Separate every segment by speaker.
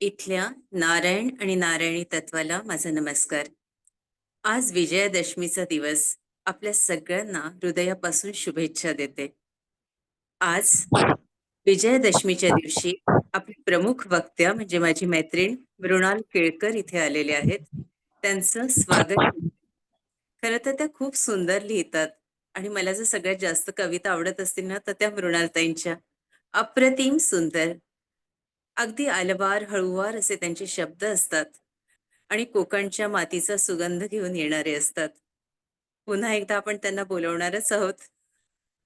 Speaker 1: इथल्या नारायण आणि नारायणी तत्वाला माझा नमस्कार. आज विजयादशमीचा दिवस. आपल्या सगळ्यांना हृदयापासून शुभेच्छा देते. आज विजयादशमीच्या दिवशी आपले प्रमुख वक्त्या म्हणजे माझी मैत्रीण मृणाल केळकर इथे आलेले आहेत. त्यांचं स्वागत करते. खरं तर त्या खूप सुंदर लिहितात आणि मला जर सगळ्यात जास्त कविता आवडत असतील ना, तर त्या मृणालताईंच्या. अप्रतिम सुंदर, अगदी अलवार हळुवार असे त्यांचे शब्द असतात आणि कोकणच्या मातीचा सुगंध घेऊन येणारे असतात. पुन्हा एकदा आपण त्यांना बोलवणारच आहोत.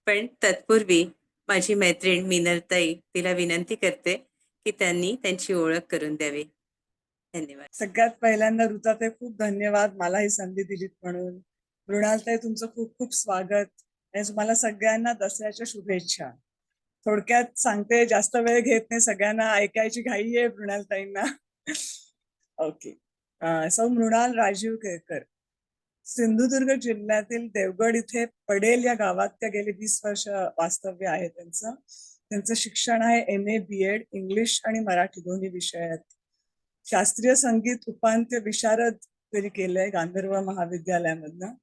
Speaker 1: पण तत्पूर्वी माझी मैत्रीण मिनलताई तिला विनंती करते की त्यांनी त्यांची ओळख करून द्यावी. धन्यवाद.
Speaker 2: सगळ्यात पहिल्यांदा ऋताताई खूप धन्यवाद मला ही संधी दिलीत म्हणून. मृणालताई तुमचं खूप खूप स्वागत आणि तुम्हाला सगळ्यांना दसऱ्याच्या शुभेच्छा. थोडक्यात सांगते, जास्त वेळ घेत नाही, सगळ्यांना ऐकायची घाई आहे मृणालताईंना. ओके. सौ मृणाल राजीव केळकर, सिंधुदुर्ग जिल्ह्यातील देवगड इथे पडेल या गावात त्या गेली 20 वर्ष वास्तव्य आहे त्यांचं. त्यांचं शिक्षण आहे MA BEd इंग्लिश आणि मराठी दोन्ही विषयात. शास्त्रीय संगीत उपांत्य विशारद त्यांनी केलंय गांधर्व महाविद्यालयामधनं.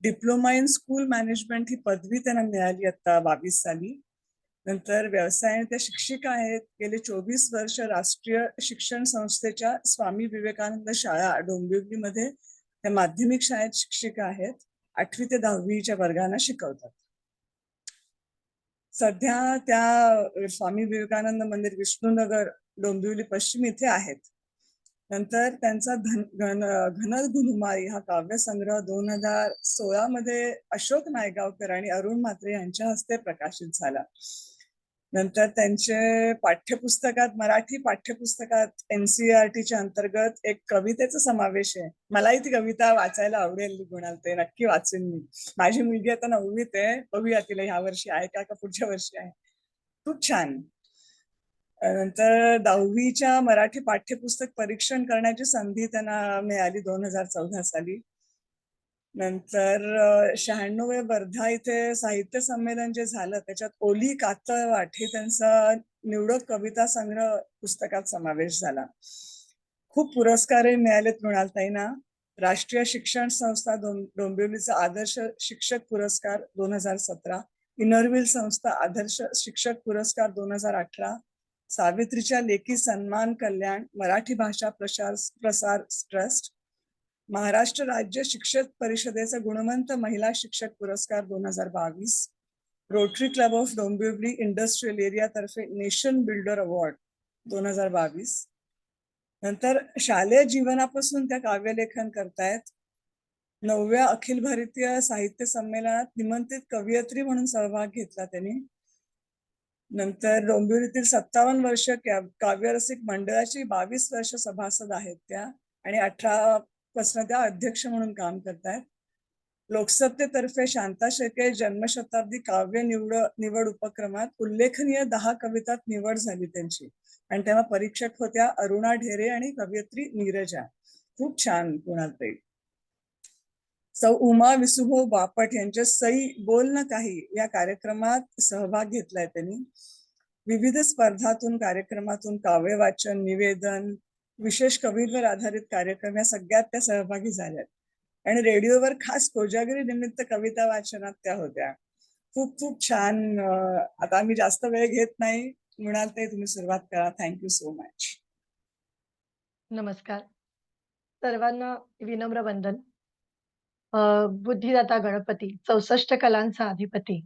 Speaker 2: डिप्लोमा इन स्कूल मॅनेजमेंट ही पदवी त्यांना मिळाली आता 22 साली. नंतर व्यवसायाने त्या शिक्षिका आहेत. गेले 24 वर्ष राष्ट्रीय शिक्षण संस्थेच्या स्वामी विवेकानंद शाळा डोंबिवलीमध्ये त्या माध्यमिक शाळेत शिक्षिका आहेत. 8वी ते 10वीच्या वर्गांना शिकवतात. सध्या त्या स्वामी विवेकानंद मंदिर विष्णुनगर डोंबिवली पश्चिम इथे आहेत. नंतर त्यांचा घन गुलमारी हा काव्यसंग्रह 2016 मध्ये अशोक नायगावकर आणि अरुण म्हात्रे यांच्या हस्ते प्रकाशित झाला. नंतर त्यांचे पाठ्यपुस्तकात, मराठी पाठ्यपुस्तकात NCERTच्या अंतर्गत एक कवितेचा समावेश आहे. मलाही ती कविता वाचायला आवडेल गुणाल, ते नक्की वाचेन मी. माझी मुलगी आता 9वीत आहे, बघूया तिला ह्या वर्षी आहे का पुढच्या वर्षी आहे. खूप छान. नंतर 10वीच्या मराठी पाठ्यपुस्तक परीक्षण करण्याची संधी त्यांना मिळाली 2014 साली. नंतर 96 वर्धा इथे साहित्य संमेलन जे झालं त्याच्यात ओली कातळ वाट हे त्यांचा निवडक कविता संग्रह पुस्तकात समावेश झाला. खूप पुरस्कारही मिळालेत मृणालताईंना. राष्ट्रीय शिक्षण संस्था डोंबिवलीचा आदर्श शिक्षक पुरस्कार 2017, इनरव्हील संस्था आदर्श शिक्षक पुरस्कार 2018, सावित्रीच्या लेखी सन्मान कल्याण मराठी भाषा प्रसार ट्रस्ट, महाराष्ट्र राज्य शिक्षक परिषदेचा गुणवंत महिला शिक्षक पुरस्कार 2022, rotary club of Dombivli industrial area तर्फे नेशन बिल्डर अवॉर्ड 2022. नंतर शालेय जीवनापासून त्या काव्यलेखन करतायत. 9व्या अखिल भारतीय साहित्य संमेलनात निमंत्रित कवयित्री म्हणून सहभाग घेतला त्यांनी. नंतर डोंबिवलीतील 57 वर्ष काव्यरसिक मंडळाची 22 वर्ष सभासद आहेत त्या आणि 18 पासून त्या अध्यक्ष म्हणून काम करतायत. लोकसत्तेतर्फे शांता शेळके जन्मशताब्दी काव्य निवड उपक्रमात उल्लेखनीय 10 कवितात निवड झाली त्यांची आणि तेव्हा परीक्षक होत्या अरुणा ढेरे आणि कवयित्री नीरजा. खूप छान कुणालताई. सौ उमा विसुभाऊ बापट यांच्या सई बोल न काही या कार्यक्रमात सहभाग घेतलाय त्यांनी. विविध स्पर्धातून कार्यक्रमातून काव्य वाचन, निवेदन, विशेष कवींवर आधारित कार्यक्रम या सगळ्यात त्या सहभागी झाल्यात आणि रेडिओवर खास कोजागिरी निमित्त कविता वाचनात त्या होत्या. खूप खूप छान. आता आम्ही जास्त वेळ घेत नाही. मृणालताई तुम्ही सुरुवात करा. Thank you so much.
Speaker 3: नमस्कार सर्वांना, विनम्र वंदन. बुद्धिदाता गणपती, 64 कलांचा अधिपती,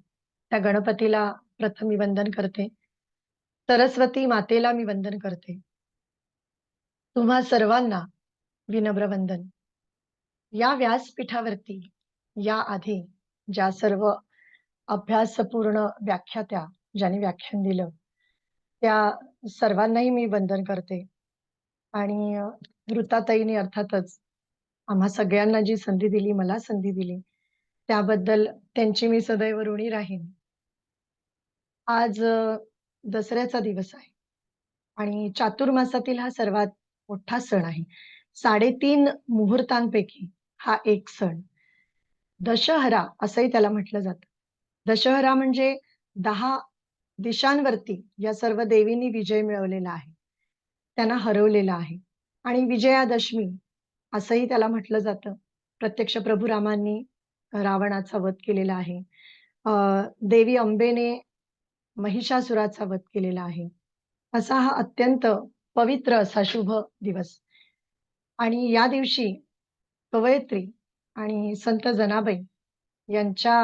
Speaker 3: त्या गणपतीला प्रथम मी वंदन करते. सरस्वती मातेला मी वंदन करते. तुम्हा सर्वांना विनम्र वंदन. या व्यासपीठावरती या आधी ज्या सर्व अभ्यासपूर्ण व्याख्यात्या ज्यांनी व्याख्यान दिलं त्या सर्वांनाही मी वंदन करते. आणि ऋताताईंनी अर्थातच आम्हा सगळ्यांना जी संधी दिली, मला संधी दिली, त्याबद्दल त्यांची मी सदैव ऋणी राहीन. आज दसऱ्याचा दिवस आहे आणि चातुर्मासातील हा सर्वात मोठा सण आहे. 3.5 मुहूर्तांपैकी हा एक सण. दशहरा असंही त्याला म्हटलं जातं. दशहरा म्हणजे 10 दिशांवरती या सर्व देवींनी विजय मिळवलेला आहे. त्यांना हरवलेलं आहे. आणि विजयादशमी असंही त्याला म्हटलं जातं. प्रत्यक्ष प्रभू रामांनी रावणाचा वध केलेला आहे. अ, देवी अंबेने महिषासुराचा वध केलेला आहे. असा हा अत्यंत पवित्र असा शुभ दिवस. आणि या दिवशी कवयित्री आणि संत जनाबाई यांच्या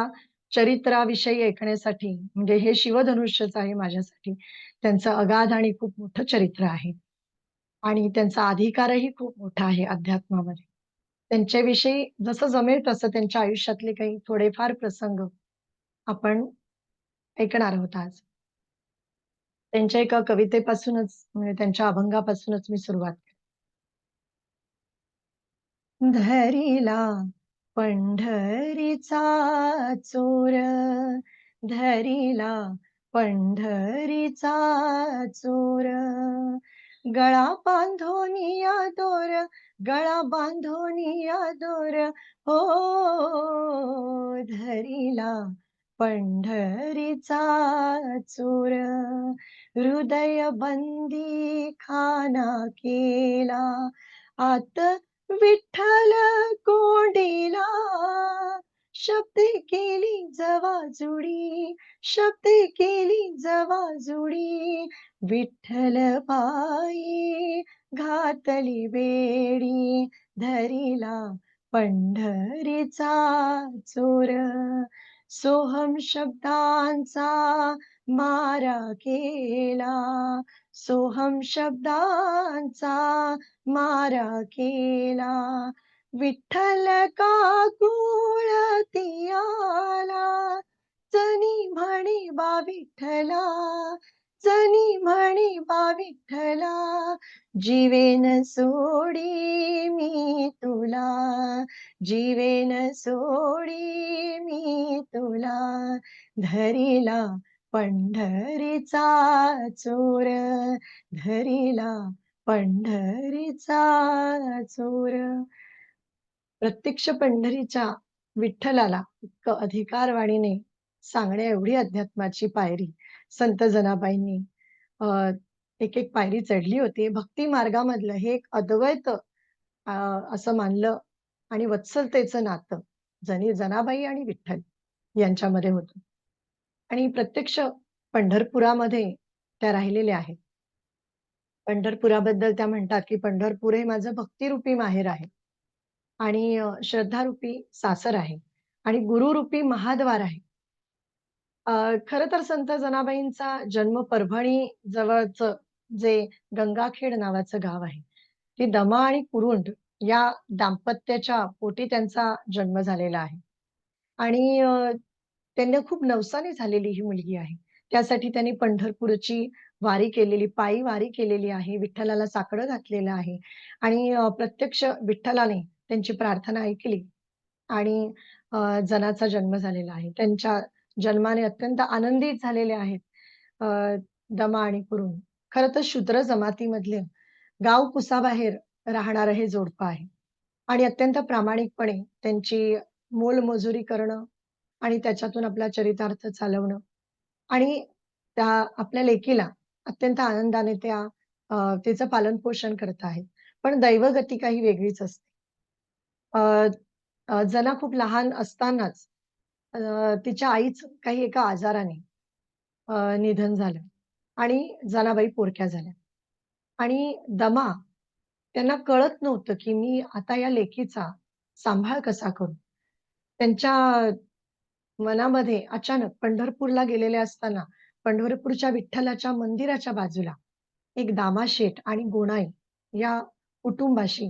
Speaker 3: चरित्राविषयी ऐकण्यासाठी म्हणजे हे शिवधनुष्यच आहे माझ्यासाठी. त्यांचं अगाध आणि खूप मोठं चरित्र आहे आणि त्यांचा अधिकारही खूप मोठा आहे अध्यात्मामध्ये. त्यांच्याविषयी जसं जमेल तसं त्यांच्या आयुष्यातले काही थोडेफार प्रसंग आपण ऐकणार आहोत आज. त्यांच्या एका कवितेपासूनच म्हणजे त्यांच्या अभंगापासूनच मी सुरुवात धरिला पंढरीचा चोर धरिला पंढरीचा चोर गळा बांधोनिया दोर गळा बांधोनिया दोर हो धरिला पंढरीचा चोर हृदय बंदी खाना केला आत विठ्ठल कोंडीला शब्दे केली जवाजुडी शब्दे केली जवाजुडी विठ्ठल पायी घातली बेडी धरिला पंढरीचा चोर सोहम शब्दांचा मारा केला सोहम शब्दांचा मारा केला विठ्ठल का कुळती आला जनी म्हणे बा विठ्ठला जनी म्हणे बा विठ्ठला जीवेन सोडी मी तुला जीवेन सोडी मी तुला धरिला पंढरीचा चोर धरिला पंढरीचा चोर प्रत्यक्ष पंढरीच्या विठ्ठलाला इतकं अधिकारवाणीने सांगण्या एवढी अध्यात्माची पायरी संत जनाबाईंनी अ, एक एक पायरी चढली होती. भक्ती मार्गामधलं हे एक अद्वैत असं मानलं आणि वत्सलतेचं नातं जनाबाई आणि विठ्ठल यांच्यामध्ये होतं. आणि प्रत्यक्ष पंढरपुरामध्ये त्या राहिलेल्या आहेत. पंढरपुराबद्दल त्या म्हणतात, की पंढरपूर हे माझं भक्तिरूपी माहेर आहे आणि श्रद्धारूपी सासर आहे आणि गुरुरूपी महाद्वार आहे. खरं तर संत जनाबाईंचा जन्म परभणी जवळचं जे गंगाखेड नावाचं गाव आहे. ती दमा आणि कुरुंद या दाम्पत्याच्या पोटी त्यांचा जन्म झालेला आहे. आणि त्यांना खूप नवसाने झालेली ही मुलगी आहे. त्यासाठी त्यांनी पंढरपूरची वारी केलेली, पायी वारी केलेली आहे. विठ्ठलाला साकडं घातलेलं आहे आणि प्रत्यक्ष विठ्ठलाने त्यांची प्रार्थना ऐकली आणि जनाचा जन्म झालेला आहे. त्यांच्या जन्माने अत्यंत आनंदित झालेले आहेत अ, दमा आणि कुरुंद. खरं तर शूद्र जमातीमधले गाव कुसाबाहेर राहणारं हे जोडपं आहे आणि अत्यंत प्रामाणिकपणे त्यांची मोलमजुरी करणं आणि त्याच्यातून आपला चरितार्थ चालवणं आणि त्या आपल्या लेकीला अत्यंत आनंदाने तिचं पालन-पोषण करत आहेत. पण दैवगती काही वेगळीच असते. अ, जना खूप लहान असतानाच अ, तिच्या आईचं काही एका आजाराने निधन झालं आणि जनाबाई पोरक्या झाल्या आणि दमा त्यांना कळत नव्हतं, की मी आता या लेकीचा सांभाळ कसा करू? त्यांच्या मनामध्ये अचानक पंढरपूरला गेलेले असताना पंढरपूरच्या विठ्ठलाच्या मंदिराच्या बाजूला एक दामाशेठ आणि गोणाई या कुटुंबाशी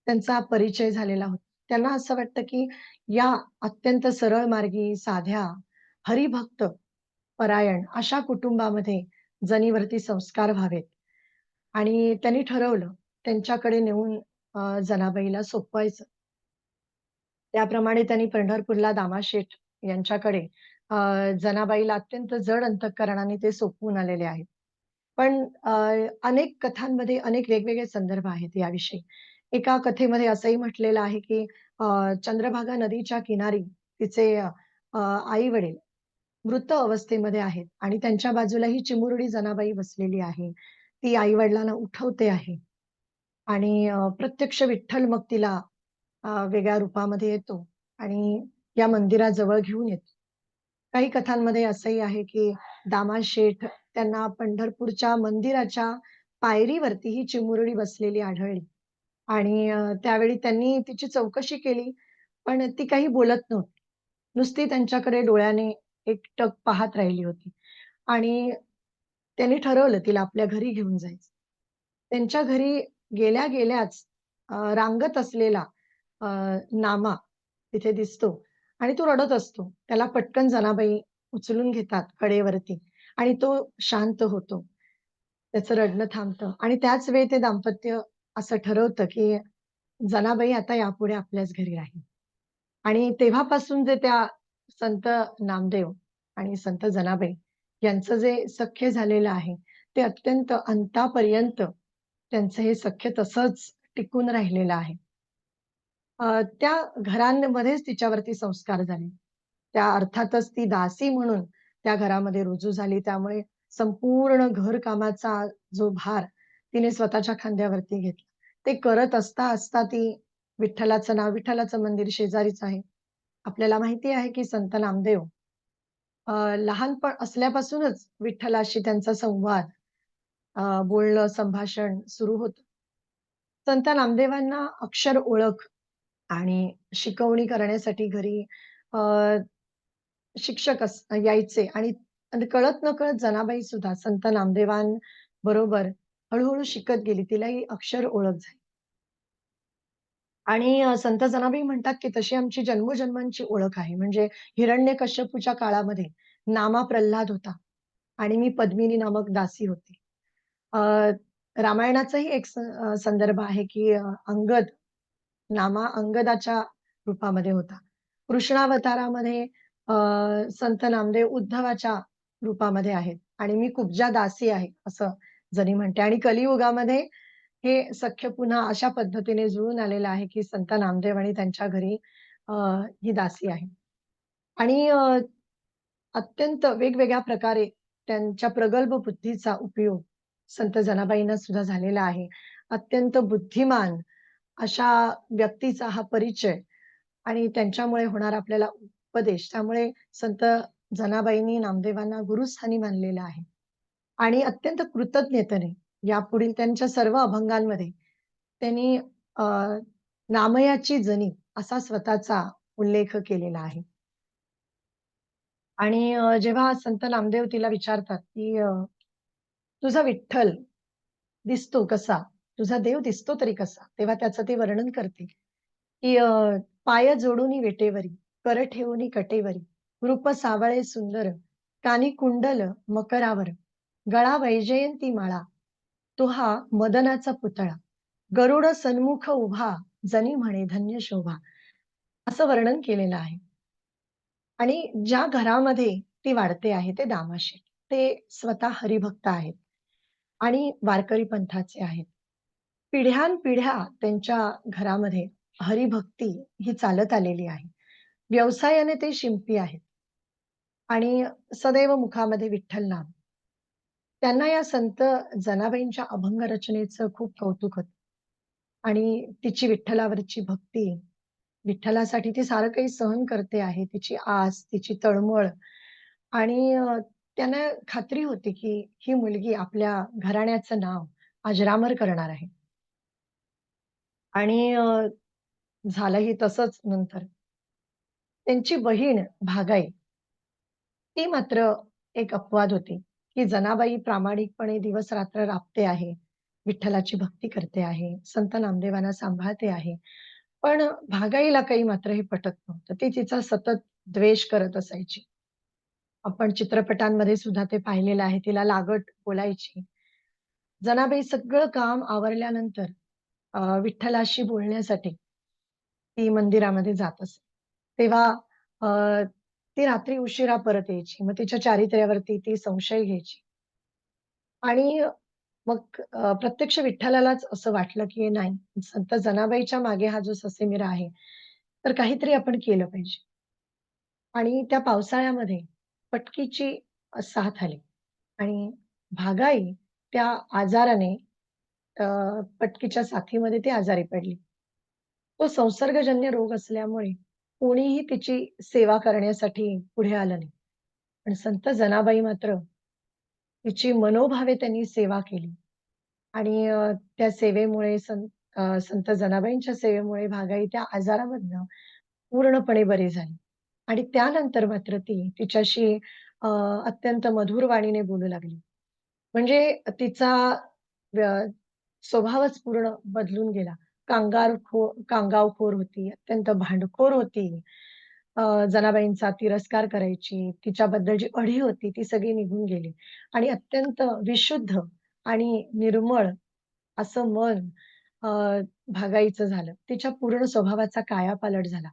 Speaker 3: त्यांचा परिचय झालेला होता. त्यांना असं वाटतं, की या अत्यंत सरळ मार्गी, साध्या, हरिभक्त परायण अशा कुटुंबामध्ये जनीवरती संस्कार व्हावेत आणि त्यांनी ठरवलं त्यांच्याकडे नेऊन जनाबाईला सोपवायचं. त्याप्रमाणे त्यांनी पंढरपूरला दामाशेठ यांच्याकडे जनाबाईला अत्यंत जड अंतःकरणाने ते सोपवून आलेले आहेत. पण अनेक कथांमध्ये अनेक वेगवेगळे संदर्भ आहेत याविषयी. एका कथेमध्ये असंही म्हटलेलं आहे, की चंद्रभागा नदीच्या किनारी तिचे आई-वडील मृत अवस्थेमध्ये आहेत आणि त्यांच्या बाजूला ही चिमुरडी जनाबाई बसलेली आहे. ती आई-वडिलांना उठवते आहे आणि प्रत्यक्ष विठ्ठल मग तिला वेगळ्या रूपामध्ये येतो आणि या मंदिराजवळ घेऊन येतो. काही कथांमध्ये असंही आहे, की दामा शेठ त्यांना पंढरपूरच्या मंदिराच्या पायरीवरती ही चिमुरडी बसलेली आढळली आणि त्यावेळी त्यांनी तिची चौकशी केली, पण ती काही बोलत नव्हती. नुसती त्यांच्याकडे डोळ्याने एकटक पाहत राहिली होती आणि त्यांनी ठरवलं तिला आपल्या घरी घेऊन जायचं. त्यांच्या घरी गेल्या-गेल्याच रांगत असलेला अ, नामा तिथे दिसतो आणि तो रडत असतो. त्याला पटकन जनाबाई उचलून घेतात कडेवरती आणि तो शांत होतो. त्याचं रडणं थांबतं आणि त्याच वेळी ते दाम्पत्य असं ठरवतं, की जनाबाई आता यापुढे आपल्याच घरी राहील. आणि तेव्हापासून जे त्या संत नामदेव आणि संत जनाबाई यांचं जे सख्य झालेलं आहे, ते अत्यंत अंतापर्यंत त्यांचं हे सख्य तसंच टिकून राहिलेलं आहे. त्या घरांमध्येच तिच्यावरती संस्कार झाले. त्या अर्थातच ती दासी म्हणून त्या घरामध्ये रुजू झाली. त्यामुळे संपूर्ण घरकामाचा जो भार तिने स्वतःच्या खांद्यावरती घेतला. ते करत असता ती विठ्ठलाचं मंदिर शेजारीच आहे. आपल्याला माहिती आहे, की संत नामदेव लहानपण असल्यापासूनच विठ्ठलाशी त्यांचा संवाद, बोलणं, संभाषण सुरू होतं. संत नामदेवांना अक्षर ओळख आणि शिकवणी करण्यासाठी घरी अ, शिक्षक यायचे आणि आणि कळत-नकळत जनाबाई सुद्धा संत नामदेवांबरोबर हळू-हळू शिकत गेली. तिलाही अक्षर ओळख झाली. आणि संत जनाबाई म्हणतात, की तशी आमची जन्मोजन्मांची ओळख आहे. म्हणजे हिरण्यकश्यपूच्या काळामध्ये नामा प्रल्हाद होता आणि मी पद्मिनी नामक दासी होते. अ, रामायणाचाही एक संदर्भ आहे, की अंगद नामा अंगदाच्या रूपामध्ये होता. कृष्णावतारामध्ये अ, संत नामदेव उद्धवाच्या रूपामध्ये आहेत आणि मी कुब्जा दासी आहे, असं जनी म्हणते आणि कलियुगामध्ये हे सख्य पुन्हा अशा पद्धतीने जुळून आलेलं आहे, की संत नामदेव आणि त्यांच्या घरी अ, ही दासी आहे. आणि अत्यंत वेगवेगळ्या प्रकारे त्यांच्या प्रगल्भ बुद्धीचा उपयोग संत जनाबाईंना सुद्धा झालेला आहे. अत्यंत बुद्धिमान अशा व्यक्तीचा हा परिचय आणि त्यांच्यामुळे होणारा आपल्याला उपदेश, त्यामुळे संत जनाबाईंनी नामदेवांना गुरुस्थानी मानलेलं आहे. आणि अत्यंत कृतज्ञतेने यापुढील त्यांच्या सर्व अभंगांमध्ये त्यांनी नामयाची जनी असा स्वतःचा उल्लेख केलेला आहे. आणि जेव्हा संत नामदेव तिला विचारतात, की "तुझा विठ्ठल दिसतो कसा? तुझा देव दिसतो तरी कसा?" तेव्हा त्याचं ते वर्णन करते, की "पाय जोडुनी वेटेवरी, कर ठेवुनी कटेवरी, रूप सावळे सुंदर, कानी कुंडल मकरावर, गळा वैजयंती माळा, तो हा मदनाचा पुतळा, गरुड सन्मुख उभा, जनी म्हणे धन्य शोभा." असं वर्णन केलेलं आहे. आणि ज्या घरामध्ये ती वाढते आहे ते दामाशेठ. ते स्वतः हरिभक्त आहेत आणि वारकरी पंथाचे आहेत. पिढ्यानपिढ्या त्यांच्या घरामध्ये हरिभक्ती ही चालत आलेली आहे. व्यवसायाने ते शिंपी आहेत आणि सदैव मुखामध्ये विठ्ठल नाम. त्यांना या संत जनाबाईंच्या अभंग रचनेचं खूप कौतुक होतं आणि तिची विठ्ठलावरची भक्ती, विठ्ठलासाठी ती सारं काही सहन करते आहे. तिची आस, तिची तळमळ आणि त्यांना खात्री होती, की ही मुलगी आपल्या घराण्याचं नाव अजरामर करणार आहे. आणि झालंही तसंच नंतर. त्यांची बहीण भागाई, ती मात्र एक अपवाद होती, की जनाबाई प्रामाणिकपणे दिवस-रात्र राबते आहे. विठ्ठलाची भक्ती करते आहे. संत नामदेवांना सांभाळते आहे. पण भागाईला काही मात्र हे पटत नव्हतं. ती तिचा सतत द्वेष करत असायची. आपण चित्रपटांमध्ये सुद्धा ते पाहिलेलं आहे. तिला लागट बोलायची. जनाबाई सगळं काम आवरल्यानंतर विठ्ठलाशी बोलण्यासाठी ती मंदिरामध्ये जात असे. तेव्हा अ, ती रात्री उशिरा परत यायची. मग तिच्या चारित्र्यावरती ती संशय घ्यायची आणि मग प्रत्यक्ष विठ्ठलालाच असं वाटलं, की नाही संत जनाबाईच्या मागे हा जो ससेमिरा आहे, तर काहीतरी आपण केलं पाहिजे. आणि त्या पावसाळ्यामध्ये पटकीची साथ आली आणि भागाई त्या आजाराने पटकीच्या साथीमध्ये ती आजारी पडली. तो संसर्गजन्य रोग असल्यामुळे कोणीही तिची सेवा करण्यासाठी पुढे आलं नाही. पण संत जनाबाई मात्र तिची मनोभावे त्यांनी सेवा केली आणि त्या सेवेमुळे संत जनाबाईंच्या सेवेमुळे भागाई त्या आजारामधनं पूर्णपणे बरी झाली. आणि त्यानंतर मात्र ती तिच्याशी अ, अत्यंत मधुर वाणीने बोलू लागली. म्हणजे तिचा व्य स्वभावच पूर्ण बदलून गेला. कांगावखोर होती, अत्यंत भांडखोर होती. जनाबाईंचा तिरस्कार करायची. तिच्याबद्दल जी अढी होती ती सगळी निघून गेली आणि अत्यंत विशुद्ध आणि निर्मळ असं मन अ, भागाईचं झालं. तिच्या पूर्ण स्वभावाचा कायापालट झाला.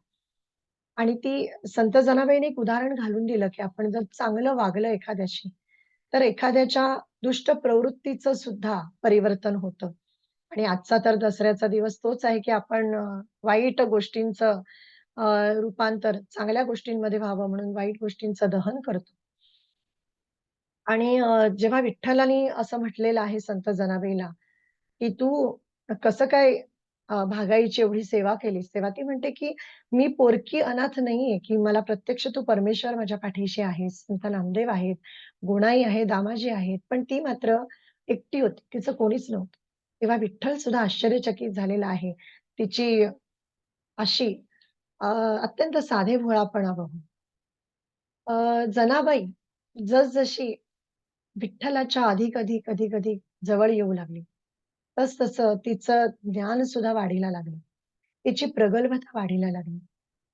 Speaker 3: आणि ती संत जनाबाईने एक उदाहरण घालून दिलं, की आपण जर चांगलं वागलं एखाद्याशी, तर एखाद्याच्या दुष्ट प्रवृत्तीचं सुद्धा परिवर्तन होतं. आणि आजचा तर दसऱ्याचा दिवस तोच आहे, की आपण वाईट गोष्टींचं अ, रूपांतर चांगल्या गोष्टींमध्ये व्हावं म्हणून वाईट गोष्टींचं दहन करतो. आणि जेव्हा विठ्ठलाने असं म्हटलेलं आहे संत जनाबाईला, की "तू कसं काय भागाईची एवढी सेवा केलीस?" तेव्हा ती म्हणते, की "मी पोरकी अनाथ नाहीये, की मला प्रत्यक्ष तू परमेश्वर माझ्या पाठीशी आहेस. संत नामदेव आहेत, गुणाई आहे, दामाजी आहेत." पण ती मात्र एकटी होती. तिचं कोणीच नव्हतं. तेव्हा विठ्ठल सुद्धा आश्चर्यचकित झालेला आहे. तिची अशी अ, अत्यंत साधेभोळापणा बघून. जनाबाई जसजशी विठ्ठलाच्या अधिक, अधिक जवळ येऊ लागली, तसतसं तिचं ज्ञान सुद्धा वाढीला लागलं. तिची प्रगल्भता वाढीला लागली.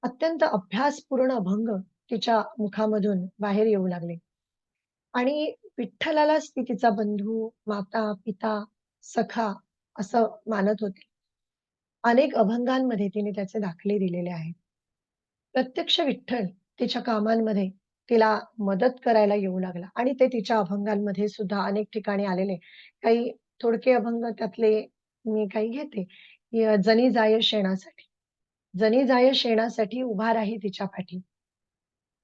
Speaker 3: अत्यंत अभ्यासपूर्ण अभंग तिच्या मुखामधून बाहेर येऊ लागले आणि विठ्ठलालाच ती तिचा बंधू, माता, पिता, सखा असं मानत होती. अनेक अभंगांमध्ये तिने त्याचे दाखले दिलेले आहेत. प्रत्यक्ष विठ्ठल तिच्या कामांमध्ये तिला मदत करायला येऊ लागला आणि ते तिच्या अभंगांमध्ये सुद्धा अनेक ठिकाणी आलेले. काही थोडके अभंग त्यातले मी काही घेते. जनी जाय शेणासाठी. जनी जाय शेणासाठी उभा राही तिच्या पाठी.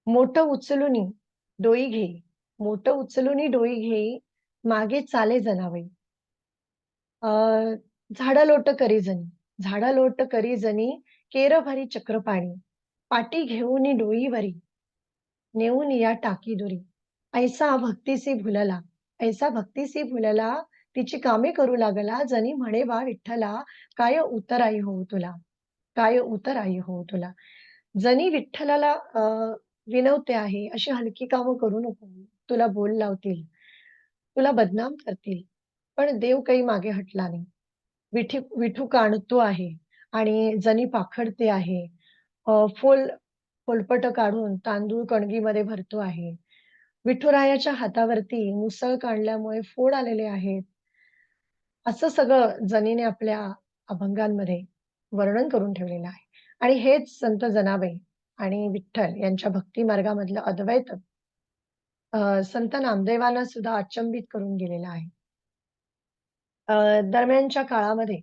Speaker 3: मोठं उचलुनी डोई घेई. मोठं उचलुनी डोई घेई. मागे चाले जनावई. अ, झाडं करी जनी. झाडं करी जनी. केर भरी चक्रपाणी. पाटी घेऊनी डोईवरी. नेऊन या टाकी दुरी. ऐसा भक्तीसी भुलला. ऐसा भक्तीसी भुलला. तिची कामे करू लागला. जनी म्हणे बा विठ्ठला, काय उतराई होऊ तुला. काय उतराई होऊ तुला. जनी विठ्ठलाला विनवते आहे, अशी हलकी कामं करू नको. तुला बोल लावतील, तुला बदनाम करतील. पण देव काही मागे हटला नाही. विठू काढतो आहे आणि जनी पाखडते आहे. फोलपट काढून तांदूळ कणगीमध्ये भरतो आहे. विठुरायाच्या हातावरती मुसळ काढल्यामुळे फोड आलेले आहेत. असं सगळं जनीने आपल्या अभंगांमध्ये वर्णन करून ठेवलेलं आहे. आणि हेच संत जनाबाई आणि विठ्ठल यांच्या भक्ती मार्गामधलं अद्वैत संत नामदेवांना सुद्धा अचंबित करून गेलेलं आहे. दरम्यानच्या काळामध्ये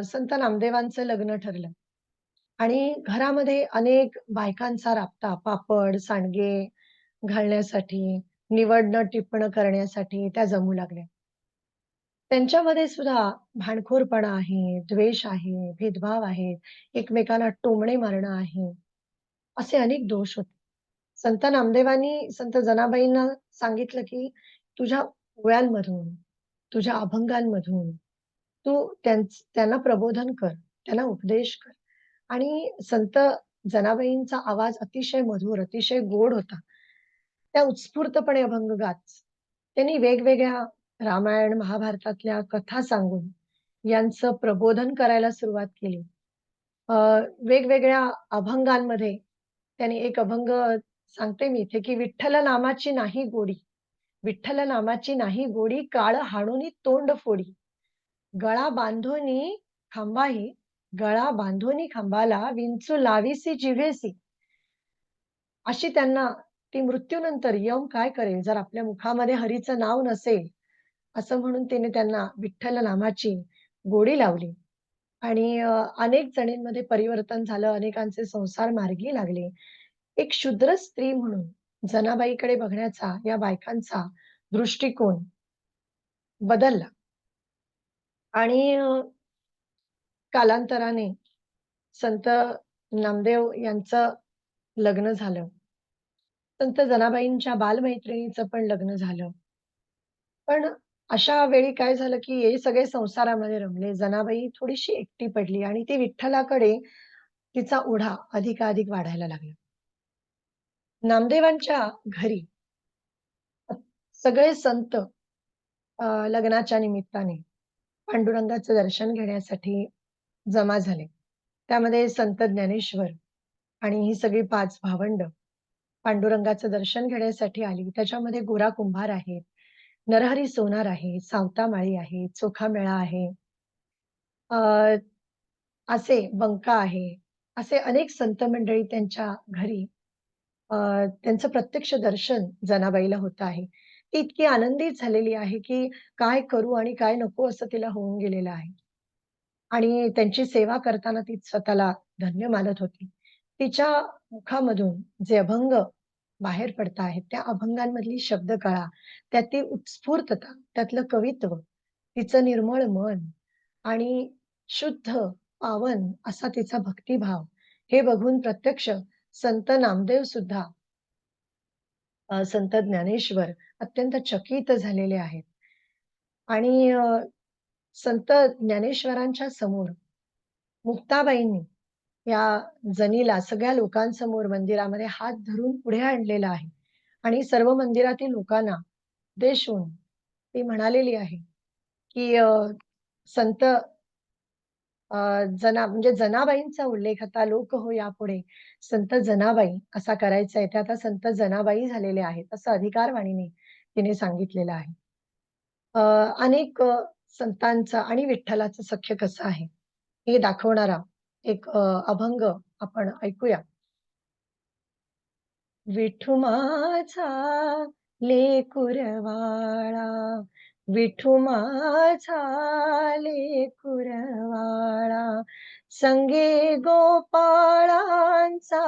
Speaker 3: संत नामदेवांचं लग्न ठरलं आणि घरामध्ये अनेक बायकांचा राबता, पापड, सांडगे घालण्यासाठी, निवडणं, टिपणं करण्यासाठी त्या जमू लागल्या. त्यांच्यामध्ये सुद्धा भांडखोरपणा आहे, द्वेष आहे, भेदभाव आहेत, एकमेकांना टोमणे मारणं आहे, असे अनेक दोष होते. संत नामदेवांनी संत जनाबाईंना सांगितलं, की "तुझ्या ओव्यांमधून, तुझ्या अभंगांमधून तू त्यांना प्रबोधन कर, त्यांना उपदेश कर." आणि संत जनाबाईंचा आवाज अतिशय मधुर, अतिशय गोड होता. त्या उत्स्फूर्तपणे अभंग गात. त्यांनी वेगवेगळ्या रामायण, महाभारतातल्या कथा सांगून यांचं प्रबोधन करायला सुरुवात केली. अ, वेगवेगळ्या अभंगांमध्ये त्यांनी एक अभंग सांगते मी इथे, की विठ्ठल नामाची नाही गोडी, विठ्ठल नामाची नाही गोडी, काळ हाणुनी तोंड फोडी. गळा बांधोनी खांबाही, गळा बांधोनी खांबाला, विंचू लावीसी जिव्हेसी. अशी त्यांना ती मृत्यूनंतर यम काय करेल जर आपल्या मुखामध्ये हरीचं नाव नसेल, असं म्हणून तिने त्यांना विठ्ठल नामाची गोडी लावली. आणि अनेक जणींमध्ये परिवर्तन झालं, अनेकांचे संसार मार्गी लागले. एक शूद्र स्त्री म्हणून जनाबाईकडे बघण्याचा या बायकांचा दृष्टिकोन बदलला आणि कालांतराने संत नामदेव यांचं लग्न झालं. संत जनाबाईंच्या बालमैत्रिणीचं पण लग्न झालं. पण अशा वेळी काय झालं, की हे सगळे संसारामध्ये रमले. जनाबाई थोडीशी एकटी पडली आणि ती विठ्ठलाकडे तिचा ओढा अधिकाधिक वाढायला लागला. नामदेवांच्या घरी सगळे संत लग्नाच्या निमित्ताने पांडुरंगाचं दर्शन घेण्यासाठी जमा झाले. त्यामध्ये संत ज्ञानेश्वर आणि ही सगळी 5 भावंड पांडुरंगाचं दर्शन घेण्यासाठी आली. त्याच्यामध्ये गोरा कुंभार आहेत, नरहरी सोनार आहे, सावता माळी आहे, चोखा मेळा आहे, अ, असे बंका आहे. असे अनेक संत मंडळी त्यांच्या घरी अ, त्यांचं प्रत्यक्ष दर्शन जनाबाईला होत आहे. ती इतकी आनंदित झालेली आहे, की काय करू आणि काय नको असं तिला होऊन गेलेलं आहे. आणि त्यांची सेवा करताना ती स्वतःला धन्य मानत होती. तिच्या मुखामधून जे अभंग बाहेर पडत आहेत, त्या अभंगांमधली शब्दकळा, त्यातील उत्स्फूर्तता, त्यातलं कवित्व, तिचं निर्मळ मन आणि शुद्ध, पावन असा तिचा भक्तिभाव, हे बघून प्रत्यक्ष संत नामदेव सुद्धा संत ज्ञानेश्वर अत्यंत चकित झालेले आहेत. आणि संत ज्ञानेश्वरांच्या समोर मुक्ताबाईंनी या जनीला सगळ्या लोकांसमोर मंदिरामध्ये हात धरून पुढे आणलेला आहे आणि सर्व मंदिरातील लोकांना देशून ती म्हणालेली आहे, की संत म्हणजे जनाबाईंचा उल्लेख आता "लोक हो यापुढे संत जनाबाई" असा करायचा आहे. ते आता संत जनाबाई झालेले आहेत, असं अधिकारवाणीने तिने सांगितलेलं आहे. अ, अनेक संतांचं आणि विठ्ठलाचं सख्य कसं आहे, हे दाखवणारा एक अभंग आपण ऐकूया. विठू माझा लेकुरवाळा, विठू माझा लेकुरवाळा, संगे गोपाळांचा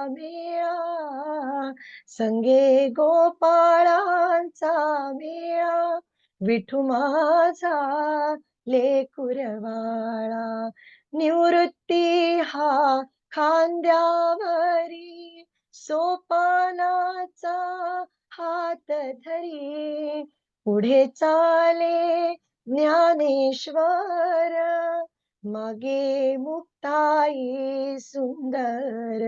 Speaker 3: मेळा, संगे गोपाळांचा मेळा, विठू माझा लेकुरवाळा, निवृत्ती हा खांद्यावरी, सोपानाचा हात धरी, पुढे चाले ज्ञानेश्वर, मागे मुक्ताई सुंदर,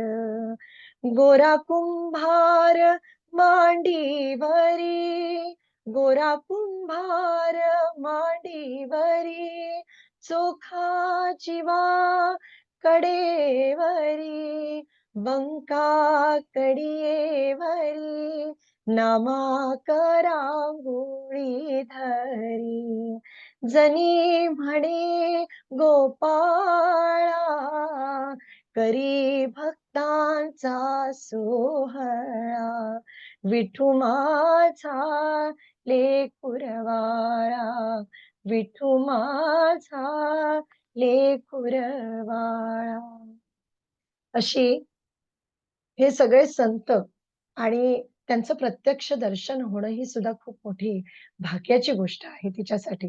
Speaker 3: गोरा कुंभार मांडीवरी, गोरा कुंभार मांडीवरी, चोखा जिवा कडेवरी, बंका कडियेवरी, नामाकरांगोळी धरी, जनी म्हणे गोपाळा, करी भक्तांचा सोहळा, विठू माझा लेकुरवाळा, विठू माझा लेकुरवाळा. अशी हे सगळे संत आणि त्यांचं प्रत्यक्ष दर्शन होणं ही सुद्धा खूप मोठी भाग्याची गोष्ट आहे तिच्यासाठी.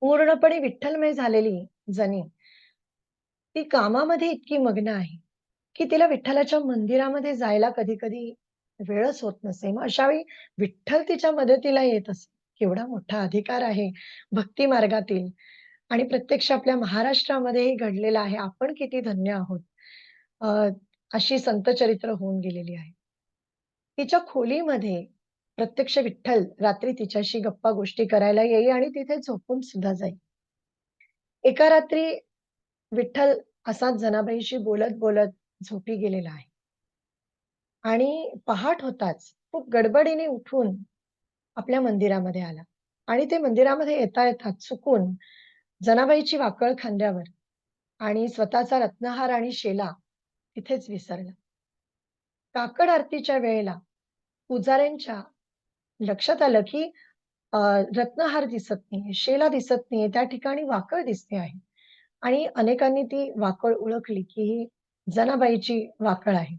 Speaker 3: पूर्णपणे विठ्ठलमय झालेली जनी, ती कामामध्ये इतकी मग्न आहे, की तिला विठ्ठलाच्या मंदिरामध्ये जायला कधी-कधी वेळच होत नसे. मग अशा वेळी विठ्ठल तिच्या मदतीला येत असे. केवढा मोठा अधिकार आहे भक्ती मार्गातील आणि प्रत्यक्ष आपल्या महाराष्ट्रामध्येही घडलेला आहे. आपण किती धन्य आहोत. अ, अशी संतचरित्र होऊन गेलेली आहे. तिच्या खोलीमध्ये प्रत्यक्ष विठ्ठल रात्री तिच्याशी गप्पा गोष्टी करायला येई आणि तिथे झोपून सुद्धा जाई. एका रात्री विठ्ठल असाच जनाबाईशी बोलत-बोलत झोपी गेलेला आहे आणि पहाट होताच खूप गडबडीने उठून आपल्या मंदिरामध्ये आला आणि ते मंदिरामध्ये येता-येता चुकून जनाबाईची वाकळ खांद्यावर आणि स्वतःचा रत्नहार आणि शेला तिथेच विसरला. काकड आरतीच्या वेळेला पुजाऱ्यांच्या लक्षात आलं, की अ, रत्नहार दिसत नाहीये, शेला दिसत नाहीये, त्या ठिकाणी वाकळ दिसते आहे. आणि अनेकांनी ती वाकळ ओळखली, की ही जनाबाईची वाकळ आहे.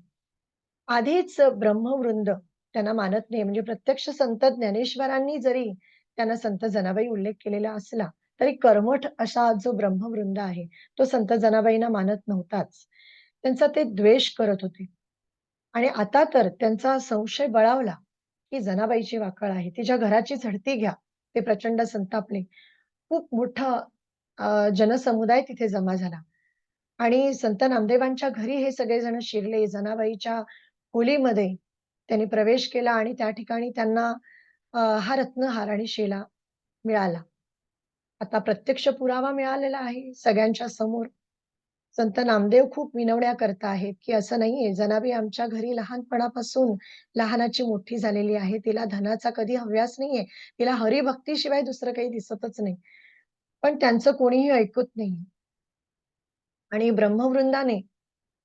Speaker 3: आधीच ब्रह्मवृंद त्यांना मानत नाही, म्हणजे प्रत्यक्ष संत ज्ञानेश्वरांनी जरी त्यांना संत जनाबाई उल्लेख केलेला असला, तरी कर्मठ असा जो ब्रह्मवृंद आहे, तो संत जनाबाईंना मानत नव्हताच. त्यांचा ते द्वेष करत होते. आणि आता तर त्यांचा संशय बळावला, की जनाबाईची वाकळ आहे. तिच्या घराची झडती घ्या. ते प्रचंड संतापले. खूप मोठा जनसमुदाय तिथे जमा झाला आणि संत नामदेवांच्या घरी हे सगळेजण शिरले. जनाबाईच्या खोलीमध्ये त्यांनी प्रवेश केला आणि त्या ठिकाणी त्यांना हा रत्नहार आणि शेला मिळाला. आता प्रत्यक्ष पुरावा मिळालेला आहे सगळ्यांच्या समोर. संत नामदेव खूप विनवण्या करत आहेत, की असं नाहीये. जनाबाई आमच्या घरी लहानपणापासून लहानाची मोठी झालेली आहे. तिला धनाचा कधी हव्यास नाहीये. तिला हरिभक्तीशिवाय दुसरं काही दिसतच नाही. पण त्यांचं कोणीही ऐकत नाही. आणि ब्रह्मवृंदाने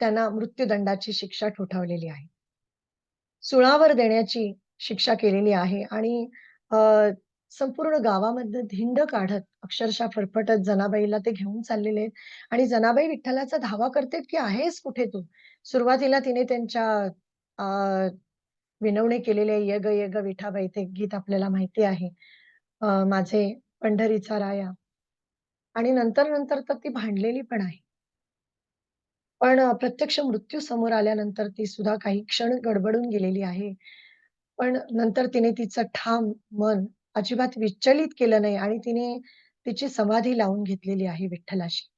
Speaker 3: त्यांना मृत्यूदंडाची शिक्षा ठोठावलेली आहे. सुळावर देण्याची शिक्षा केलेली आहे आणि अ, संपूर्ण गावामधनं धिंड काढत अक्षरशः फरफटत जनाबाईला ते घेऊन चाललेले आहेत आणि जनाबाई विठ्ठलाचा धावा करतायत, की "आहेस कुठे तू?" सुरुवातीला तिने त्यांच्या अ, विनवणी केलेले "ये ग ये ग विठाबाई" ते गीत आपल्याला माहिती आहे. "माझे पंढरीचा राया" आणि नंतर तर ती भांडलेली पण आहे. पण प्रत्यक्ष मृत्यू समोर आल्यानंतर ती सुद्धा काही क्षण गडबडून गेलेली आहे. पण नंतर तिने तिचं ठाम मन अजिबात विचलित केलं नाही आणि तिने तिची समाधी लावून घेतलेली आहे विठ्ठलाशी.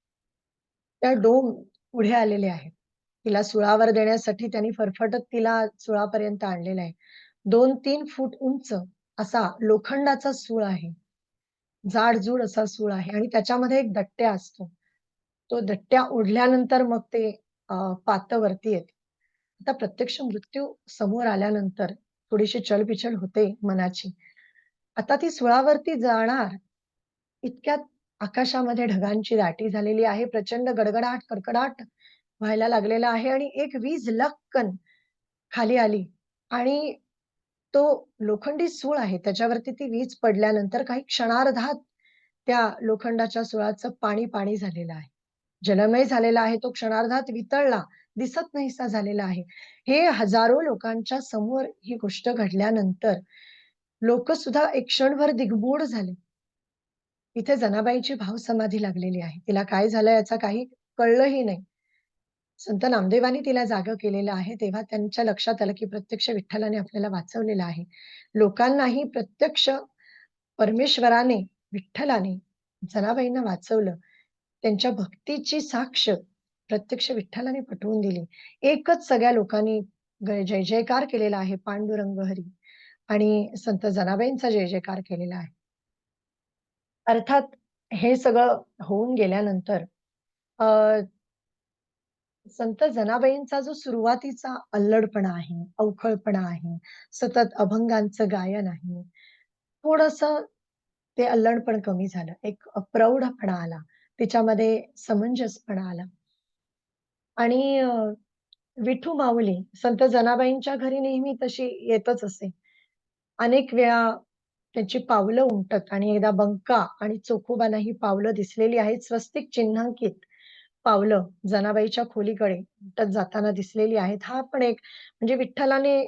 Speaker 3: त्या डोम पुढे आलेले आहेत. तिला सुळावर देण्यासाठी त्यांनी फरफटत तिला सुळापर्यंत आणलेलं आहे. 2-3 फूट उंच असा लोखंडाचा सूळ आहे. जाड-जूड असा सूळ आहे आणि त्याच्यामध्ये एक दट्ट्या असतो. तो दट्ट्या ओढल्यानंतर मग ते पातं वरती येते. आता प्रत्यक्ष मृत्यू समोर आल्यानंतर थोडीशी चलबिचल होते मनाची. आता ती सुळावरती जाणार इतक्यात आकाशामध्ये ढगांची दाटी झालेली आहे. प्रचंड गडगडाट, कडकडाट व्हायला लागलेला आहे आणि एक वीज लक्कन खाली आली आणि तो लोखंडी सूळ आहे त्याच्यावरती ती वीज पडल्यानंतर काही क्षणार्धात त्या लोखंडाच्या सुळाचं पाणी झालेलं आहे. जलमय झालेला आहे. तो क्षणार्धात वितळला, दिसत नाहीसा झालेला आहे. हे हजारो लोकांच्या समोर ही गोष्ट घडल्यानंतर लोकं सुद्धा एक क्षणभर दिग्मूढ झाले. इथे जनाबाईची भावसमाधी लागलेली आहे. तिला काय झालं याचं काही कळलंही नाही. संत नामदेवांनी तिला जागं केलेलं आहे. तेव्हा त्यांच्या लक्षात आलं, की प्रत्यक्ष विठ्ठलाने आपल्याला वाचवलेलं आहे. लोकांनाही प्रत्यक्ष परमेश्वराने, विठ्ठलाने जनाबाईंना वाचवलं. त्यांच्या भक्तीची साक्ष प्रत्यक्ष विठ्ठलाने पटवून दिली. एकच सगळ्या लोकांनी जय-जयकार केलेला आहे पांडुरंग हरी आणि संत जनाबाईंचा जय-जयकार केलेला आहे. अर्थात हे सगळं होऊन गेल्यानंतर अ, संत जनाबाईंचा जो सुरुवातीचा अल्लडपणा आहे, अवखळपणा आहे, सतत अभंगांचं गायन आहे, थोडंसं ते अल्लडपण कमी झालं. एक प्रौढपणा आला. तिच्यामध्ये समंजसपणा आला आणि विठू माऊली संत जनाबाईंच्या घरी नेहमी तशी येतच असे. अनेक वेळा त्याची पावलं उमटत आणि एकदा बंका आणि चोखोबांना ही पावलं दिसलेली आहेत. स्वस्तिक चिन्हांकित पावलं जनाबाईच्या खोलीकडे उमटत जाताना दिसलेली आहेत. हा पण एक म्हणजे विठ्ठलाने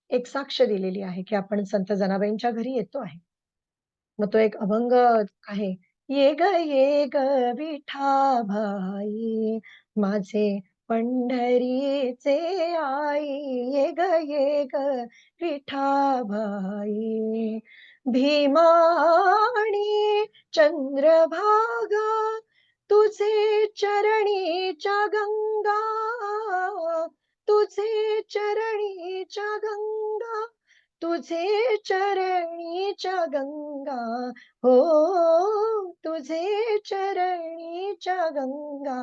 Speaker 3: एक साक्ष दिलेली आहे, की आपण संत जनाबाईंच्या घरी येतो आहे. मग तो एक अभंग आहे. ये ग विठाबाई माझे पंढरीचे आई. ये ग विठाबाई भीमाणी चंद्रभागा तुझे चरणीच्या गंगा तुझे चरणीच्या गंगा तुझे चरणीच्या गंगा हो तुझे चरणीच्या गंगा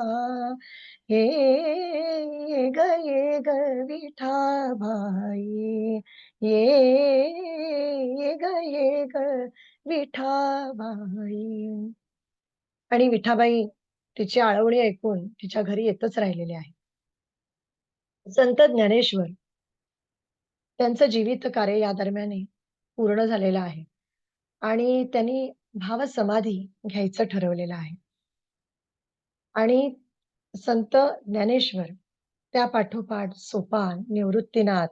Speaker 3: ये ग विठाबाई ये ग विठाबाई आणि विठाबाई तिची आळवणी ऐकून तिच्या घरी येतच राहिलेले आहे. संत ज्ञानेश्वर त्यांचं जीवित कार्य या दरम्यान पूर्ण झालेलं आहे आणि त्यांनी भावसमाधी घ्यायचं ठरवलेलं आहे आणि संत ज्ञानेश्वर त्या पाठोपाठ सोपान, निवृत्तीनाथ,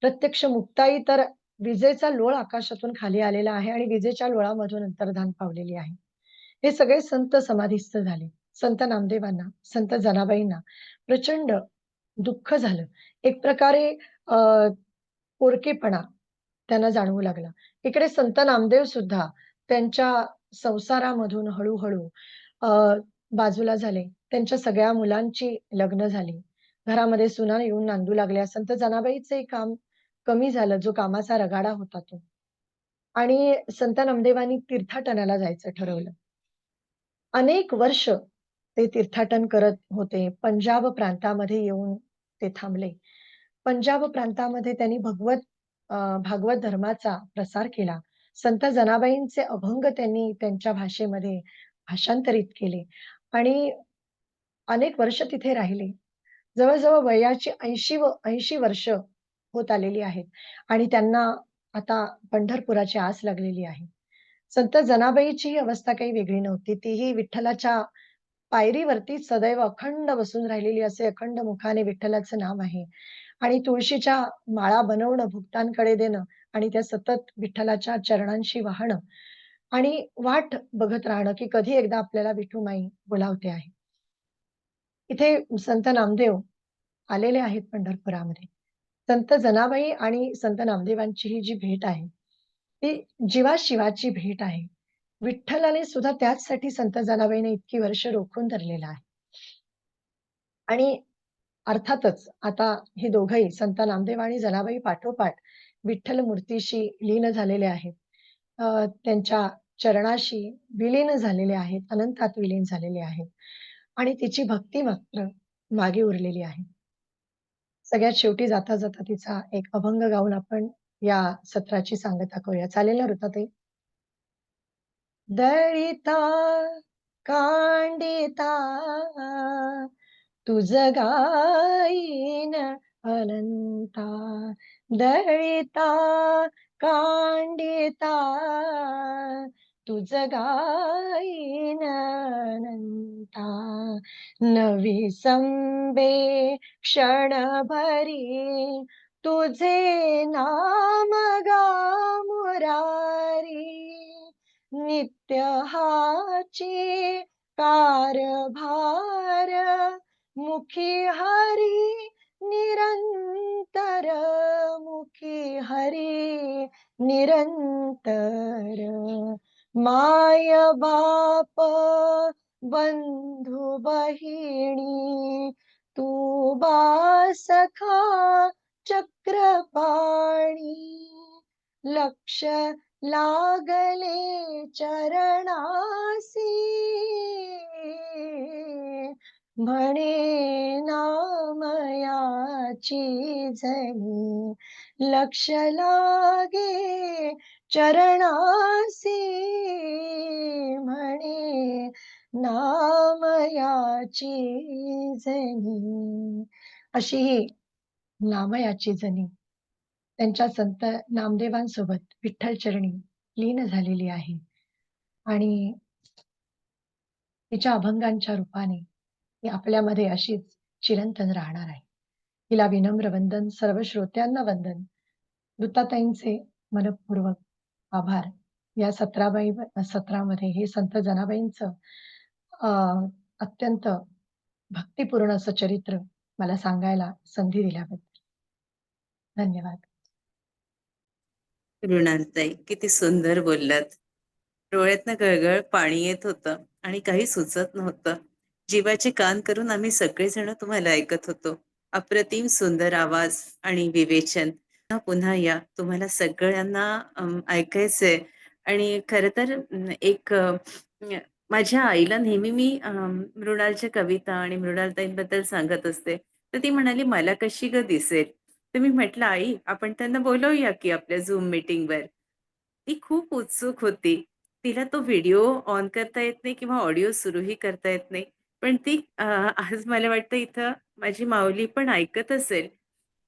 Speaker 3: प्रत्यक्ष मुक्ताई तर विजेचा लोळ आकाशातून खाली आलेला आहे आणि विजेच्या लोळामधून अंतर्धान पावलेली आहे. हे सगळे संत समाधीस्थ झाले. संत नामदेवांना, संत जनाबाईंना प्रचंड दुःख झालं. एक प्रकारे अ, पोरकेपणा त्यांना जाणवू लागला. इकडे संत नामदेव सुद्धा त्यांच्या संसारामधून हळू-हळू अ, बाजूला झाले. त्यांच्या सगळ्या मुलांची लग्न झाली. घरामध्ये सुना येऊन नांदू लागल्या. संत जनाबाईचंही काम कमी झालं, जो कामाचा रगाडा होता तो. आणि संत नामदेवांनी तीर्थाटनाला जायचं ठरवलं. अनेक वर्ष ते तीर्थाटन करत होते. पंजाब प्रांतामध्ये येऊन ते थांबले. पंजाब प्रांतामध्ये त्यांनी भागवत धर्माचा प्रसार केला. संत जनाबाईंचे अभंग त्यांनी त्यांच्या भाषेमध्ये भाषांतरित केले आणि अनेक वर्ष तिथे राहिले. जवळ-जवळ वयाची 80 वर्ष होत आलेली आहेत आणि त्यांना आता पंढरपुराची आस लागलेली आहे. संत जनाबाईची ही अवस्था काही वेगळी नव्हती. तीही विठ्ठलाच्या पायरीवरती सदैव अखंड बसून राहिलेली असे अखंड मुखाने विठ्ठलाचं नाम आहे आणि तुळशीच्या माळा बनवणं, भुक्तांकडे देणं आणि त्या सतत विठ्ठलाच्या चरणांशी वाहणं आणि वाट बघत राहणं, की कधी एकदा आपल्याला विठुमाई बोलावते आहे. इथे संत नामदेव आलेले आहेत पंढरपुरामध्ये. संत जनाबाई आणि संत नामदेवांची ही जी भेट आहे, ती जीवाशिवाची भेट आहे. विठ्ठलाने सुद्धा त्याचसाठी संत जनाबाईंना इतकी वर्ष रोखून धरलेलं आहे. आणि अर्थातच आता हे दोघंही संत नामदेव आणि जनाबाई पाठोपाठ विठ्ठल मूर्तीशी लीन झालेले आहेत. त्यांच्या चरणाशी विलीन झालेले आहेत, अनंतात विलीन झालेले आहेत आणि तिची भक्ती मात्र मागे उरलेली आहे. सगळ्यात शेवटी जाता-जाता तिचा एक अभंग गाऊन आपण या सत्राची सांगता करूया. चालेल ना ऋताताई? दळिता कांडिता तुझ गाईन अनंता दळिता कांडिता तुझ गाईन अनंता नवी संबे क्षणभरी तुझे नाम गा मुरारी नित्य हाची कारभार मुखी हरी निरंतर मुखी हरी निरंतर माय बाप बंधू बहिणी तू बासखा चक्रपाणी लक्ष लागले चरणासी म्हणे नामयाची जणी लक्ष लागे चरणासी म्हणे नामयाची जणी अशी ही नामयाची जणी त्यांच्या संत नामदेवांसोबत विठ्ठल चरणी लीन झालेली आहे आणि तिच्या अभंगांच्या रूपाने ती आपल्यामध्ये अशीच चिरंतन राहणार आहे. तिला विनम्र वंदन, सर्व श्रोत्यांना वंदन. दत्ताताईंचे मनःपूर्वक आभार. या सत्रामध्ये हे संत जनाबाईंचं अ, अत्यंत भक्तिपूर्ण असं चरित्र मला सांगायला संधी दिल्याबद्दल. धन्यवाद.
Speaker 1: मृणालताई, किती सुंदर बोललात. डोळ्यातनं गळगळ पाणी येत होतं आणि काही सुचत नव्हतं. जीवाचे कान करून आम्ही सगळेजण तुम्हाला ऐकत होतो. अप्रतिम सुंदर आवाज आणि विवेचन. पुन्हा पुन्हा या. तुम्हाला सगळ्यांना ऐकायचंय आणि खरं तर माझ्या आईला नेहमी मी मृणालच्या कविता आणि मृणालताईंबद्दल सांगत असते. तर ती म्हणाली, "मला कशी गं दिसेल?" तर मी म्हटलं, "आई, आपण त्यांना बोलवूया की आपल्या Zoom मीटिंगवर." ती खूप उत्सुक होती. तिला तो व्हिडिओ ऑन करता येत नाही किंवा ऑडिओ सुरूही करता येत नाही. पण ती आज मला वाटतं इथं माझी माऊली पण ऐकत असेल.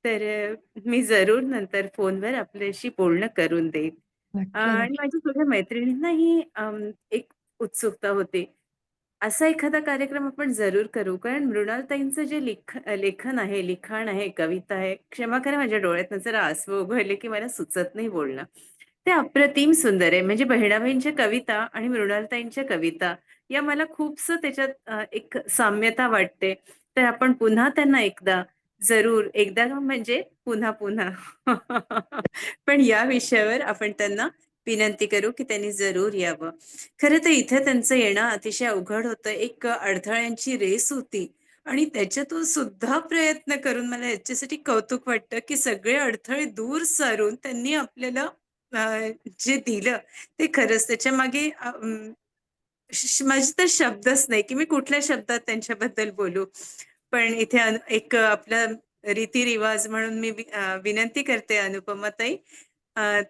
Speaker 1: तर मी जरूर नंतर फोनवर आपल्याशी बोलणं करून देईन.
Speaker 3: नक्की,
Speaker 1: आणि
Speaker 3: नक्की.
Speaker 1: माझ्या सगळ्या मैत्रिणींनाही एक उत्सुकता होती. असा एखादा कार्यक्रम आपण जरूर करू. कारण मृणालताईंचं जे लेखन आहे, लिखाण आहे, कविता आहे, क्षमा करा माझ्या डोळ्यातनं जरा अश्रू उघळले, की मला सुचत नाही बोलणं. ते अप्रतिम सुंदर आहे. म्हणजे बहिणाबाईंच्या कविता आणि मृणालताईंच्या कविता या मला खूपसं त्याच्यात एक साम्यता वाटते. तर आपण पुन्हा त्यांना एकदा जरूर, एकदा का म्हणजे पुन्हा-पुन्हा पण या विषयावर आपण त्यांना विनंती करू, की त्यांनी जरूर यावं. खरं तर इथे त्यांचं येणं अतिशय अवघड होतं. एक अडथळ्यांची रेस होती आणि त्याच्यातून सुद्धा प्रयत्न करून मला याच्यासाठी कौतुक वाटतं, की सगळे अडथळे दूर सारून त्यांनी आपल्याला जे दिलं ते खरंच त्याच्यामागे माझे तर शब्दच नाही, की मी कुठल्या शब्दात त्यांच्याबद्दल बोलू. पण इथे एक आपला रीतिरिवाज म्हणून मी विनंती करते अनुपमाताई,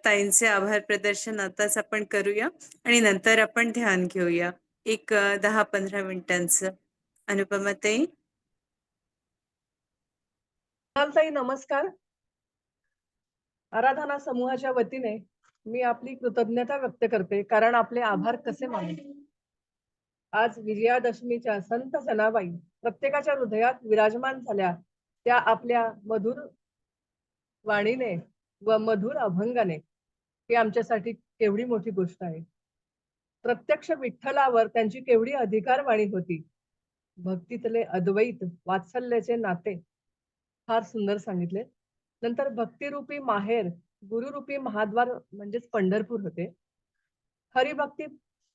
Speaker 1: ताईंचे आभार प्रदर्शन आताच आपण करूया आणि नंतर आपण ध्यान घेऊया. एक 10-15 मिनिटांचं. अनुपमाताई?
Speaker 4: ताई नमस्कार. आराधना समूहाच्या वतीने मी आपली कृतज्ञता व्यक्त करते, कारण आपले आभार कसे मानू. आज विजयादशमीच्या संत जनाबाई प्रत्येकाच्या हृदयात विराजमान झाल्या. त्या आपल्या मधुर वाणीने व मधुर अभंगाने ही आमच्यासाठी केवढी मोठी गोष्ट आहे. प्रत्यक्ष विठ्ठलावर त्यांची केवढी अधिकार वाणी होती. भक्तीतले अद्वैत वात्सल्याचे नाते फार सुंदर सांगितले. नंतर भक्तिरूपी माहेर, गुरुरूपी महाद्वार म्हणजेच पंढरपूर होते. हरिभक्ती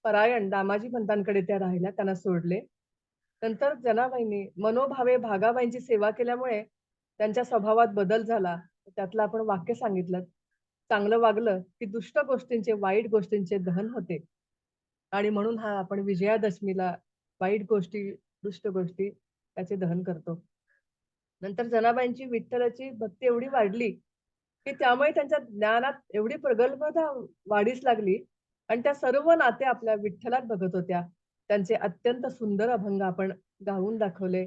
Speaker 4: परायण दामाजी पंतांकडे त्या राहिल्या, त्यांना सोडले. नंतर जनाबाईंनी मनोभावे भागाबाईंची सेवा केल्यामुळे त्यांच्या स्वभावात बदल झाला. त्यातलं आपण वाक्य सांगितलं. चांगलं वागलं की दुष्ट गोष्टींचे, वाईट गोष्टींचे दहन होते. आणि म्हणून हा आपण विजयादशमीला वाईट गोष्टी, दुष्ट गोष्टी त्याचे दहन करतो. नंतर जनाबाईंची विठ्ठलाची भक्ती एवढी वाढली, की त्यामुळे त्यांच्या ज्ञानात एवढी प्रगल्भता वाढीस लागली आणि त्या सर्व नाते आपल्या विठ्ठलात बघत होत्या. त्यांचे अत्यंत सुंदर अभंग आपण गाऊन दाखवले.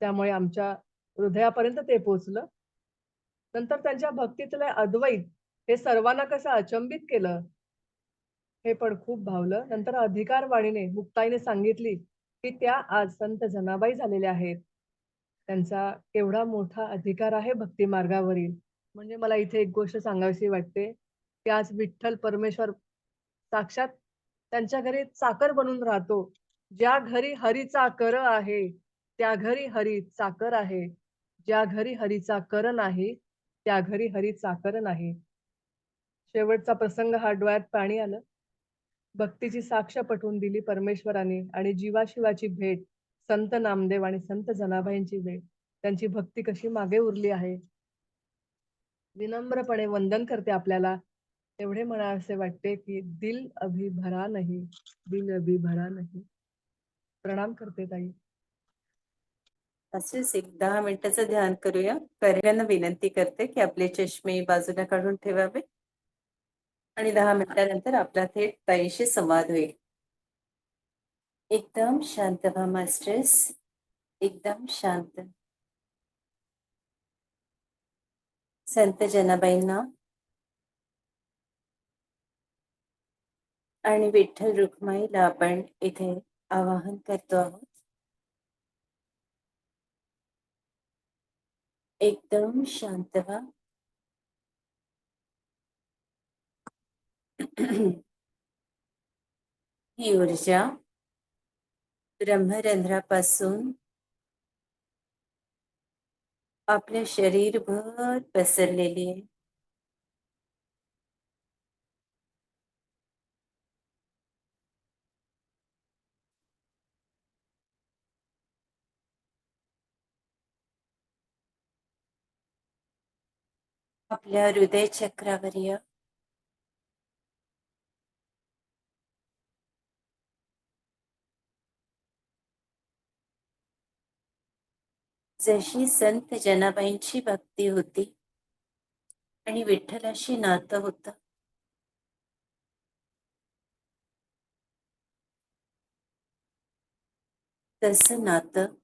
Speaker 4: त्यामुळे आमच्या हृदयापर्यंत ते पोहोचलं. नंतर त्यांच्या भक्तीतले अद्वैत हे सर्वांना कसं अचंबित केलं, हे पण खूप भावलं. नंतर अधिकार वाणीने मुक्ताईने सांगितली, की त्या आज संत जनाबाई झालेल्या आहेत. त्यांचा केवढा मोठा अधिकार आहे भक्ती मार्गावरील. म्हणजे मला इथे एक गोष्ट सांगावीशी वाटते, की आज विठ्ठल परमेश्वर साक्षात त्यांच्या घरी चाकर बनून राहतो. ज्या घरी हरीचा कर आहे, त्या घरी हरी चाकर आहे. ज्या घरी हरीचा कर नाही, त्या घरी हरी चाकर नाही. शेवटचा प्रसंग हा डोळ्यात पाणी आलं. भक्तीची साक्ष पटवून दिली परमेश्वराने आणि जीवाशिवाची भेट संत नामदेव आणि संत जनाबाईंची भेट. त्यांची भक्ती कशी मागे उरली आहे. विनम्रपणे वंदन करते आपल्याला. एवढे म्हणावेसे वाटते, की दिल अभी भरा नहीं, दिल अभी भरा नहीं. प्रणाम करते ताई.
Speaker 1: असेच एक 10 मिनिटाचं ध्यान करूया. पर्यांना विनंती करते, की आपले चष्मे बाजूला काढून ठेवावे आणि 10 मिनिटानंतर आपला थेट ताईशी संवाद होईल. एकदम शांत व्हा मास्टर्स. एकदम शांत. संत जनाबाईंना आणि विठ्ठल रुक्माईला आपण इथे आवाहन करतो आहोत. एकदम शांत व्हा. ही ऊर्जा ब्रह्मरंध्रापासून आपल्या शरीरभर पसरलेली आहे. आपल्या हृदय चक्रावर या. जशी संत जनाबाईंची भक्ती होती आणि विठ्ठलाशी नातं होतं, तसं नातं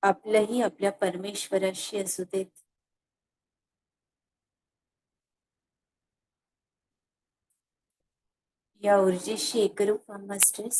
Speaker 1: आपलंही आपल्या परमेश्वराशी असू देत. या ऊर्जेशी एकरूप व्हा मास्टर्स.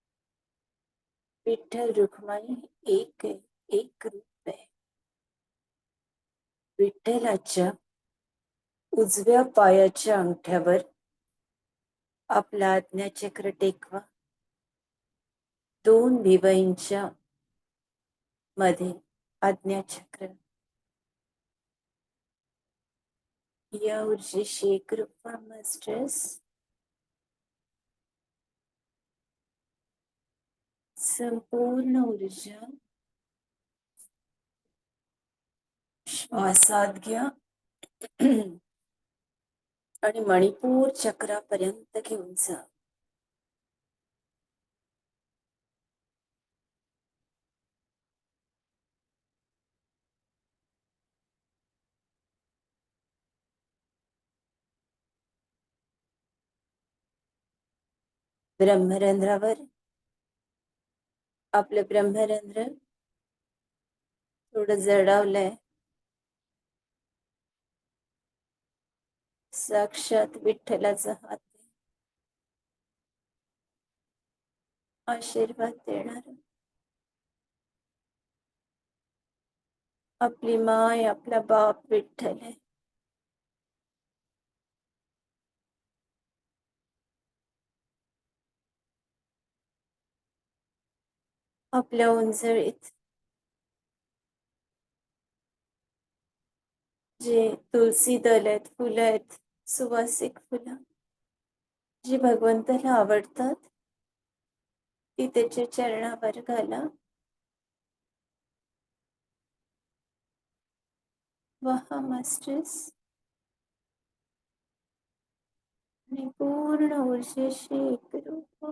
Speaker 1: विठ्ठल रुक्माई एक आहे, एक रूप आहे. विठ्ठलाच्या उजव्या पायाच्या अंगठ्यावर आपला आज्ञाचक्र टेकवा. दोन भिवईंच्या मध्ये आज्ञाचक्र. या ऊर्जेशी एकरूप व्हा मास्टर्स. संपूर्ण ऊर्जा श्वासात घ्या आणि मणिपूर चक्रापर्यंत घेऊन जा. ब्रह्मरंध्रावर आपलं ब्रह्मरंध्र थोडं जडावलंय. साक्षात विठ्ठलाचा हात आहे. आशीर्वाद देणार. आपली माय, आपला बाप विठ्ठल आहे. आपल्या उंजळीत जे तुलसी दल आहेत, फुलं आहेत, सुवासिक फुलं जी भगवंताला आवडतात, ती त्याच्या चरणावर घाला. वाहा मास्टर्स. आणि पूर्ण ऊर्जेशी एकरूप व्हा.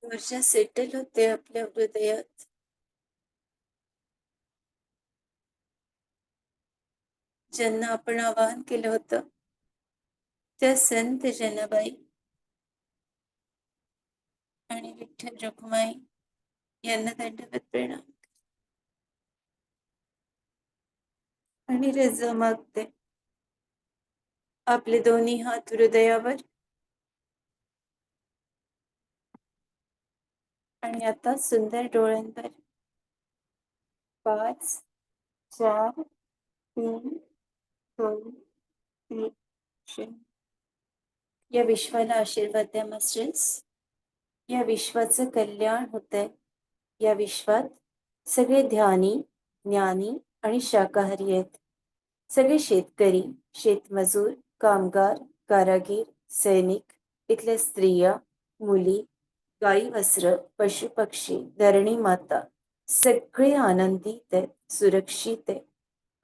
Speaker 1: ऊर्जा सेटल होते आपल्या हृदयात. ज्यांना आपण आवाहन केलं होतं त्या संत जनाबाई आणि विठ्ठल रुक्माई यांना दंडवत प्रणाम. आणि रजा मागते. आपले दोन्ही हात हृदयावर. आणि आता सुंदर डोळ्यांवर 5, 4, 3, 2, 1, 0. या विश्वाला आशीर्वाद द्या मास्टर्स. या विश्वाचं कल्याण होतंय. या विश्वात सगळे ध्यानी, ज्ञानी आणि शाकाहारी आहेत. सगळे शेतकरी, शेतमजूर, कामगार, कारागीर, सैनिक, इथल्या स्त्रिया, मुली, गाई वस्त्र, पशुपक्षी, धरणी माता सगळे आनंदित आहेत, सुरक्षित आहे.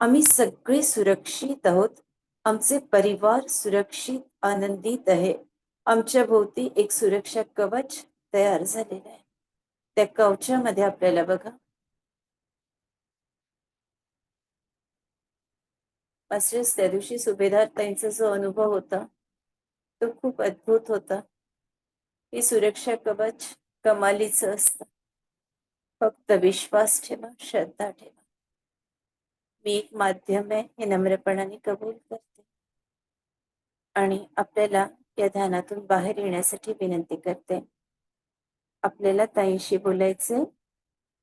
Speaker 1: आम्ही सगळे सुरक्षित आहोत. आमचे परिवार सुरक्षित, आनंदित आहे. आमच्या भोवती एक सुरक्षा कवच तयार झालेलं आहे. त्या कवचामध्ये आपल्याला बघा मास्टर्स, त्या दिवशी सुभेदार ताईंचा जो अनुभव होता तो खूप अद्भुत होता. हे सुरक्षा कवच कमालीचं असतं. फक्त विश्वास ठेवा, श्रद्धा ठेवा. मी एक माध्यम आहे हे नम्रपणाने कबूल करते आणि आपल्याला या ध्यानातून बाहेर येण्यासाठी विनंती करते. आपल्याला ताईंशी बोलायचं.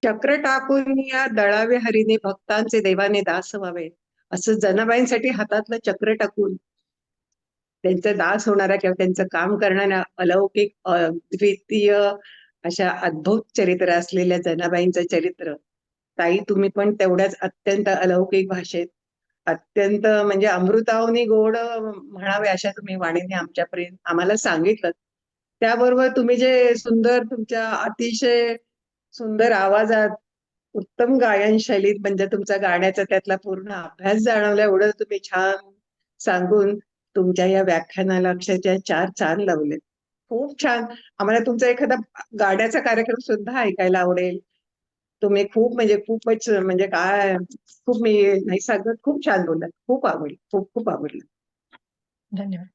Speaker 5: चक्र टाकून या दळावे हरीने भक्तांचे देवाने दास व्हावे, असं जनाबाईंसाठी हातातलं चक्र टाकून त्यांचा दास होणारा किंवा त्यांचं काम करणाऱ्या अलौकिक अद्वितीय अशा अद्भुत चरित्र असलेल्या जनाबाईंचं चरित्र. ताई, तुम्ही पण तेवढ्याच अत्यंत अलौकिक भाषेत, अत्यंत म्हणजे अमृताहुनी गोड म्हणावे अशा तुम्ही वाणीने आमच्यापर्यंत आम्हाला सांगितलं. त्याबरोबर तुम्ही जे सुंदर तुमच्या अतिशय सुंदर आवाजात उत्तम गायन शैलीत म्हणजे तुमचा गाण्याचा त्यातला पूर्ण अभ्यास जाणवला, एवढं तुम्ही छान सांगून तुमच्या या व्याख्यानाला अक्षरशः 4 चांद लावले. खूप छान. आम्हाला तुमचा एखादा गाण्याचा कार्यक्रम सुद्धा ऐकायला आवडेल. तुम्ही खूप म्हणजे खूपच म्हणजे काय, खूप मी नाही सांगत, खूप छान बोललात. खूप आवडलं. खूप खूप आवडलं.
Speaker 3: धन्यवाद.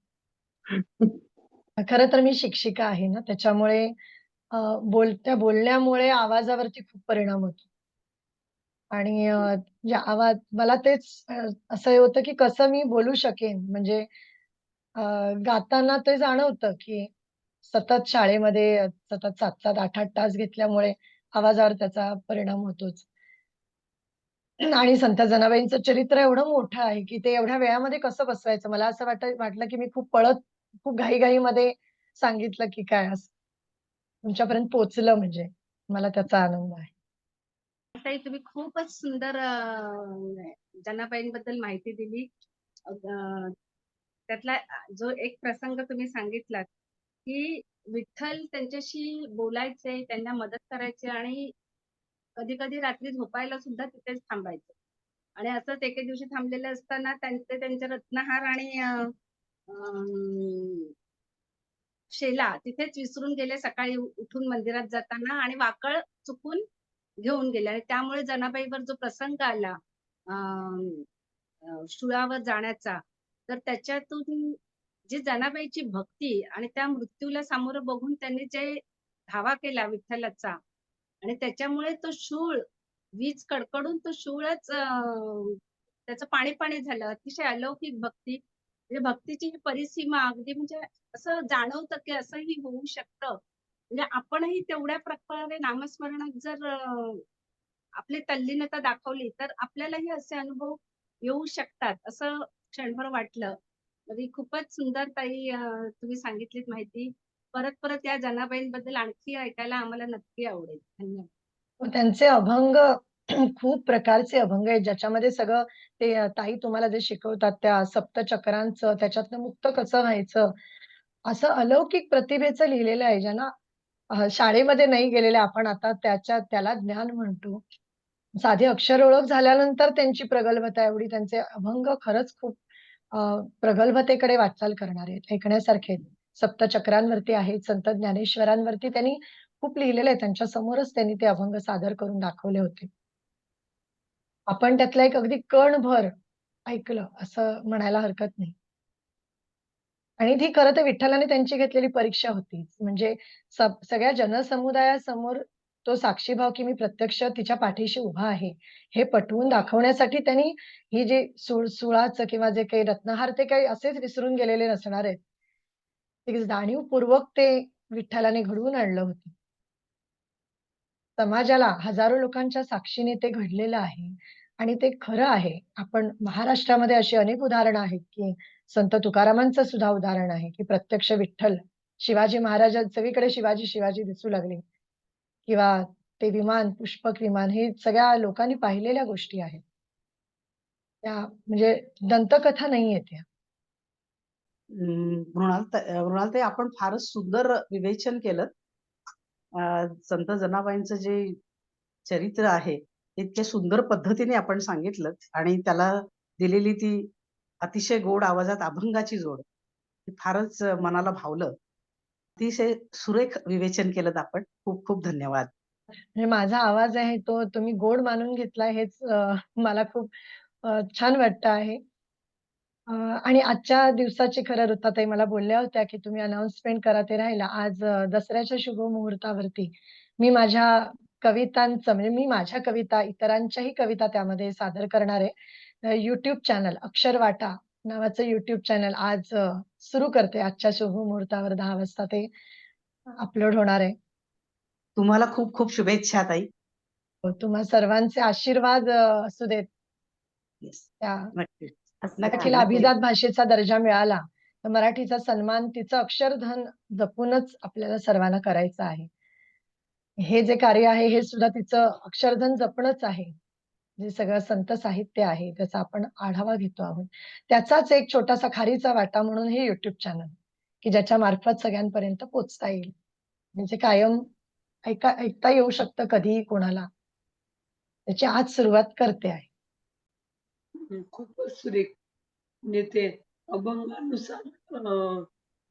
Speaker 3: खरं तर मी शिक्षिका आहे ना, त्याच्यामुळे बोलण्यामुळे आवाजावरती खूप परिणाम होतो. आणि जे आवाज मला तेच असं होतं, की कसं मी बोलू शकेन. म्हणजे अ, गाताना ते जाणवतं, की सतत शाळेमध्ये सतत 7-7, 8-8 तास घेतल्यामुळे आवाजावर त्याचा परिणाम होतोच. आणि संत जनाबाईंचं चरित्र एवढं मोठं आहे, की ते एवढ्या वेळामध्ये कसं बसवायचं? मला असं वाटलं, की मी खूप घाईघाईमध्ये सांगितलं, की काय असं. तुमच्यापर्यंत पोहोचलं म्हणजे मला त्याचा आनंद आहे.
Speaker 6: ताई तुम्ही खूपच सुंदर जनाबाईंबद्दल माहिती दिली. त्यातला जो एक प्रसंग तुम्ही सांगितलात, की विठ्ठल त्यांच्याशी बोलायचे, त्यांना मदत करायचे आणि कधी-कधी रात्री झोपायला सुद्धा तिथेच थांबायचे. आणि असंच एके दिवशी थांबलेले असताना त्यांचे रत्नहार आणि अं, शेला तिथेच विसरून गेले सकाळी उठून मंदिरात जाताना आणि वाकळ चुकून घेऊन गेले आणि त्यामुळे जनाबाईवर जो प्रसंग आला अं, शूळावर जाण्याचा, तर त्याच्यातून जी जनाबाईची भक्ती आणि त्या मृत्यूला सामोरं बघून त्यांनी जे धावा केला विठ्ठलाचा आणि त्याच्यामुळे तो शूळ वीज कडकडून तो शूळच त्याचं पाणी-पाणी झालं. अतिशय अलौकिक भक्ती. म्हणजे भक्तीची ही परिसीमा अगदी म्हणजे असं जाणवतं, की असंही होऊ शकतं. म्हणजे आपणही तेवढ्या प्रकारे नामस्मरणात जर आपली तल्लीनता दाखवली, तर आपल्यालाही असे अनुभव येऊ शकतात, असं क्षणभर वाटलं. म्हणजे खूपच सुंदर ताई तुम्ही सांगितलीत माहिती. परत-परत या जनाबाईंबद्दल आणखी ऐकायला आम्हाला नक्की आवडेल. धन्यवाद.
Speaker 3: मग त्यांचे अभंग खूप प्रकारचे अभंग आहेत, ज्याच्यामध्ये सगळं ते ताई तुम्हाला जे शिकवतात त्या सप्तचक्रांचं, त्याच्यातनं मुक्त कसं व्हायचं, असं अलौकिक प्रतिभेचं लिहिलेलं आहे, ज्यांना शाळेमध्ये नाही गेलेले आपण आता त्याला ज्ञान म्हणतो. साधी अक्षर ओळख झाल्यानंतर त्यांची प्रगल्भता एवढी त्यांचे अभंग खरंच खूप अ, प्रगल्भतेकडे वाटचाल करणारे आहेत, ऐकण्यासारखे आहेत. सप्तचक्रांवरती आहेत, संत ज्ञानेश्वरांवरती त्यांनी खूप लिहिलेलं आहे. त्यांच्या समोरच त्यांनी ते अभंग सादर करून दाखवले होते. आपण त्यातला एक अगदी कणभर ऐकलं असं म्हणायला हरकत नाही. आणि ती खरं तर विठ्ठलाने त्यांची घेतलेली परीक्षा होती. म्हणजे सगळ्या जनसमुदायासमोर तो साक्षीभाव, की मी प्रत्यक्ष तिच्या पाठीशी उभा आहे, हे पटवून दाखवण्यासाठी त्यांनी ही जी सुळाचं किंवा जे काही रत्नहार ते काही असेच विसरून गेलेले नसणार आहेत. ते जाणीवपूर्वक ते विठ्ठलाने घडवून आणलं होतं. समाजाला हजारो लोकांच्या साक्षीने ते घडलेलं आहे आणि ते खरं आहे. आपण महाराष्ट्रामध्ये अशी अनेक उदाहरणं आहेत, की संत तुकारामांचं सुद्धा उदाहरण आहे, की प्रत्यक्ष विठ्ठल शिवाजी महाराजां सगळीकडे शिवाजी, शिवाजी दिसू लागले किंवा ते विमान, पुष्पक विमान हे सगळ्या लोकांनी पाहिलेल्या गोष्टी आहेत. त्या म्हणजे दंतकथा नाहीये त्या.
Speaker 7: मृणालताई आपण फारच सुंदर विवेचन केलं. संत जनाबाईंचं जे चरित्र आहे ते इतक्या सुंदर पद्धतीने आपण सांगितलं आणि त्याला दिलेली ती अतिशय गोड आवाजात अभंगाची जोड ती फारच मनाला भावलं. अतिशय सुरेख विवेचन केलं आपण. खूप खूप धन्यवाद.
Speaker 3: म्हणजे माझा आवाज आहे तो तुम्ही गोड मानून घेतला हेच मला खूप छान वाटतं आहे. आणि आजच्या दिवसाची खरं रुताताई मला बोलल्या होत्या, की तुम्ही अनाउन्समेंट करा ते राहिला. आज दसऱ्याच्या शुभ मुहूर्तावरती मी माझ्या कवितांचं म्हणजे मी माझ्या कविता, इतरांच्याही कविता त्यामध्ये सादर करणार आहे. YouTube चॅनल अक्षरवाटा नावाचं YouTube चॅनल आज सुरू करते. आजच्या शुभ मुहूर्तावर 10 वाजता ते अपलोड होणार आहे.
Speaker 7: तुम्हाला खूप खूप शुभेच्छा ताई.
Speaker 3: तुम्हा सर्वांचे आशीर्वाद असू देत.
Speaker 7: येस.
Speaker 3: त्या
Speaker 7: नक्कीच.
Speaker 3: मराठीला
Speaker 7: नक्की.
Speaker 3: अभिजात भाषेचा दर्जा मिळाला, तर मराठीचा सन्मान तिचं अक्षरधन जपूनच आपल्याला सर्वांना करायचं आहे. हे जे कार्य आहे, हे सुद्धा तिचं अक्षरधन जपणंच आहे. जे सगळं संत साहित्य आहे, त्याचा आपण आढावा घेतो आहोत. त्याचाच एक छोटासा खारीचा वाटा म्हणून हे YouTube चॅनल, की ज्याच्या मार्फत सगळ्यांपर्यंत पोहोचता येईल. म्हणजे कायम ऐकता येऊ शकतं कधीही कोणाला. त्याची आज सुरुवात करते आहे.
Speaker 8: खूपच सुरेख. म्हणजे ते अभंगानुसार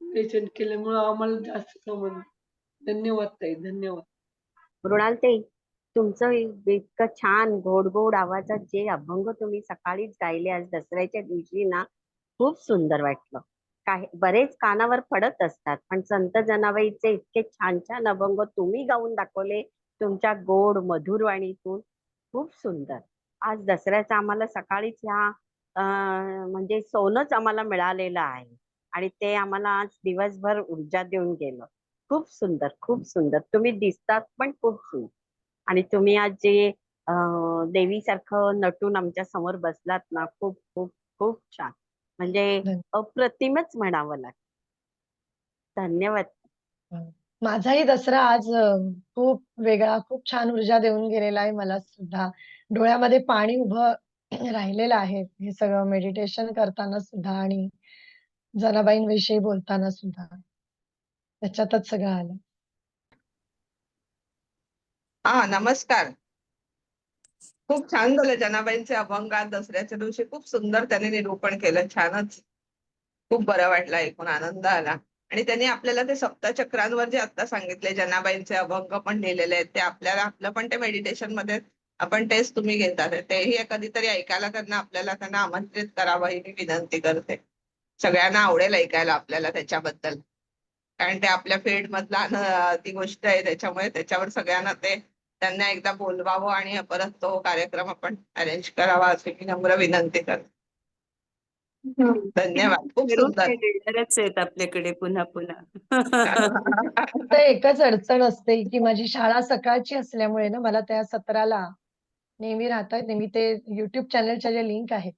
Speaker 8: विवेचन केल्यामुळं आम्हाला जास्त समजलं. धन्यवाद ताई, धन्यवाद.
Speaker 9: मृणालताई, तुमचं इतकं छान गोड गोड आवाजात जे अभंग तुम्ही सकाळीच गायले आज दसऱ्याच्या दिवशी ना, खूप सुंदर वाटलं. काही बरेच कानावर पडत असतात, पण संत जनाबाईचे इतके छान छान अभंग तुम्ही गाऊन दाखवले तुमच्या गोड मधुर वाणीतून. खूप सुंदर. आज दसऱ्याचा आम्हाला सकाळीच ह्या म्हणजे सोनच आम्हाला मिळालेलं आहे आणि ते आम्हाला आज दिवसभर ऊर्जा देऊन गेलं. खूप सुंदर, खूप सुंदर. तुम्ही दिसतात पण खूप सुंदर. आणि तुम्ही आज जे देवीसारखं नटून आमच्या समोर बसलात ना, खूप खूप खूप छान. म्हणजे
Speaker 3: धन्य-
Speaker 9: अप्रतिमच म्हणावं लागेल. धन्यवाद.
Speaker 3: माझाही दसरा आज खूप वेगळा, खूप छान ऊर्जा देऊन गेलेला आहे मला सुद्धा. डोळ्यामध्ये पाणी उभं राहिलेलं आहे. हे सगळं मेडिटेशन करताना सुद्धा आणि जनाबाईंविषयी बोलताना सुद्धा. त्याच्यातच सगळं आलं.
Speaker 10: नमस्कार. खूप छान झालं जनाबाईंचे अभंग आज दसऱ्याच्या दिवशी खूप सुंदर त्याने निरूपण केलं. छानच. खूप बरं वाटलं ऐकून, आनंद आला. आणि त्यांनी आपल्याला ते सप्तचक्रांवर जे आता सांगितले जनाबाईंचे अभंग पण लिहिलेले आहेत, ते आपल्याला आपलं पण ते मेडिटेशन मध्ये आपण तेच तुम्ही घेतात तेही कधीतरी ऐकायला त्यांना आमंत्रित करावं ही मी विनंती करते. सगळ्यांना आवडेल ऐकायला आपल्याला त्याच्याबद्दल, कारण ते आपल्या फील्ड मधला ती गोष्ट आहे, त्याच्यामुळे त्याच्यावर सगळ्यांना ते त्यांना एकदा बोलवावं आणि परत तो कार्यक्रम आपण अरेंज करावा अशी मी नम्र विनंती करते. धन्यवाद. खूप सुंदर.
Speaker 1: येणारच आहेत आपल्याकडे पुन्हा पुन्हा.
Speaker 3: फक्त एकच अडचण असते की माझी शाळा सकाळची असल्यामुळे ना मला त्या सत्राला नेहमी राहता येत नाही. मी ते YouTube चॅनलच्या ज्या लिंक आहेत,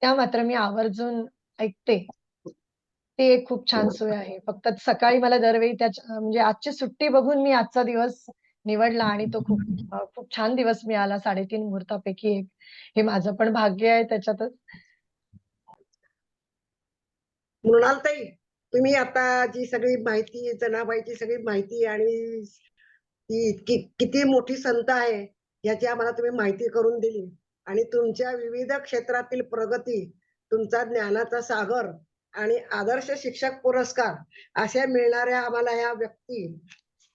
Speaker 3: त्या मात्र मी आवर्जून ऐकते. ती एक खूप छान सोय आहे. फक्त सकाळी मला दरवेळी म्हणजे आजची सुट्टी बघून मी आजचा दिवस निवडला आणि तो खूप छान दिवस मिळाला. 3:30 मुहूर्तापैकी एक. हे माझं पण भाग्य आहे त्याच्यातच.
Speaker 11: मृणालताई, तुम्ही आता जी सगळी माहिती जनाबाईची सगळी माहिती आणि ती किती मोठी संत आहे याची आम्हाला तुम्ही माहिती करून दिली आणि तुमच्या विविध क्षेत्रातील प्रगती, तुमचा ज्ञानाचा सागर आणि आदर्श शिक्षक पुरस्कार अशा मिळणाऱ्या आम्हाला या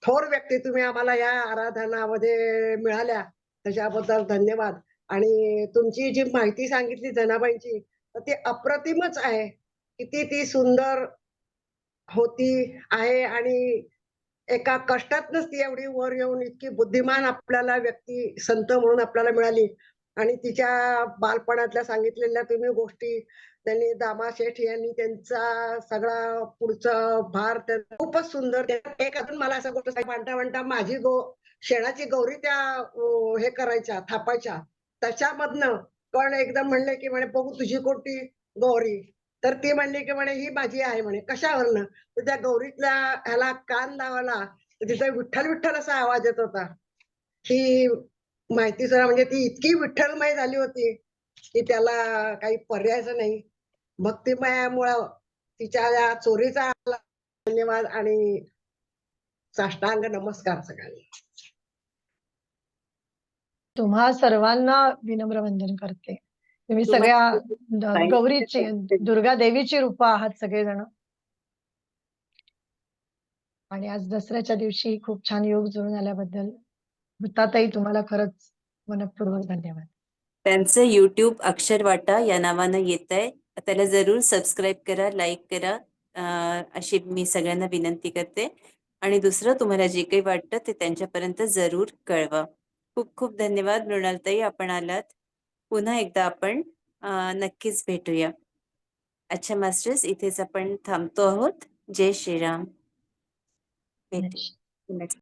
Speaker 11: थोर व्यक्ती तुम्ही आम्हाला या आराधनामध्ये मिळाल्या, त्याच्याबद्दल धन्यवाद. आणि तुमची जी माहिती सांगितली जनाबाईंची तर ती अप्रतिमच आहे. किती ती सुंदर होती आहे आणि एका कष्टातनच ती एवढी वर येऊन इतकी बुद्धिमान आपल्याला व्यक्ती संत म्हणून आपल्याला मिळाली. आणि तिच्या बालपणातल्या सांगितलेल्या तुम्ही गोष्टी त्यांनी दामा शेठ यांनी त्यांचा सगळा पुढचा भार खूपच सुंदर. एक अजून मला असं गोष्ट म्हणता म्हणता माझी शेणाची गौरी त्या हे करायच्या थापायच्या त्याच्यामधनं पण एकदम म्हणले की म्हणे बघू तुझी कोणती गौरी, तर ती म्हणली की म्हणे ही माझी आहे म्हणे. कशावरनं? तर त्या गौरीतल्या ह्याला कान लावायला तिचा विठ्ठल विठ्ठल असा आवाज येत होता. ही माहिती सुद्धा म्हणजे ती इतकी विठ्ठलमय झाली होती की त्याला काही पर्यायच नाही. भक्तिमयामुळं तिच्या या चोरीचा धन्यवाद आणि साष्टांग नमस्कार सगळ्यांना.
Speaker 3: तुम्हा सर्वांना विनम्र वंदन करते. तुम्ही सगळ्या गौरीची, दुर्गा देवीची रूप आहात सगळेजण. आणि आज दसऱ्याच्या दिवशी खूप छान योग जुळून आल्याबद्दल भूताताई तुम्हाला खरंच मनपूर्वक धन्यवाद.
Speaker 1: त्यांचं YouTube अक्षरवाटा या नावानं येत आहे. त्याला जरूर सबस्क्राईब करा, लाईक करा, अशी मी सगळ्यांना विनंती करते. आणि दुसरं तुम्हाला जे काही वाटतं ते त्यांच्यापर्यंत जरूर कळवा. खूप खूप धन्यवाद मृणालताई, आपण आलात. पुन्हा एकदा आपण नक्कीच भेटूया. अच्छा मास्टर्स, इथेच आपण थांबतो आहोत. जय श्रीराम. भेटू.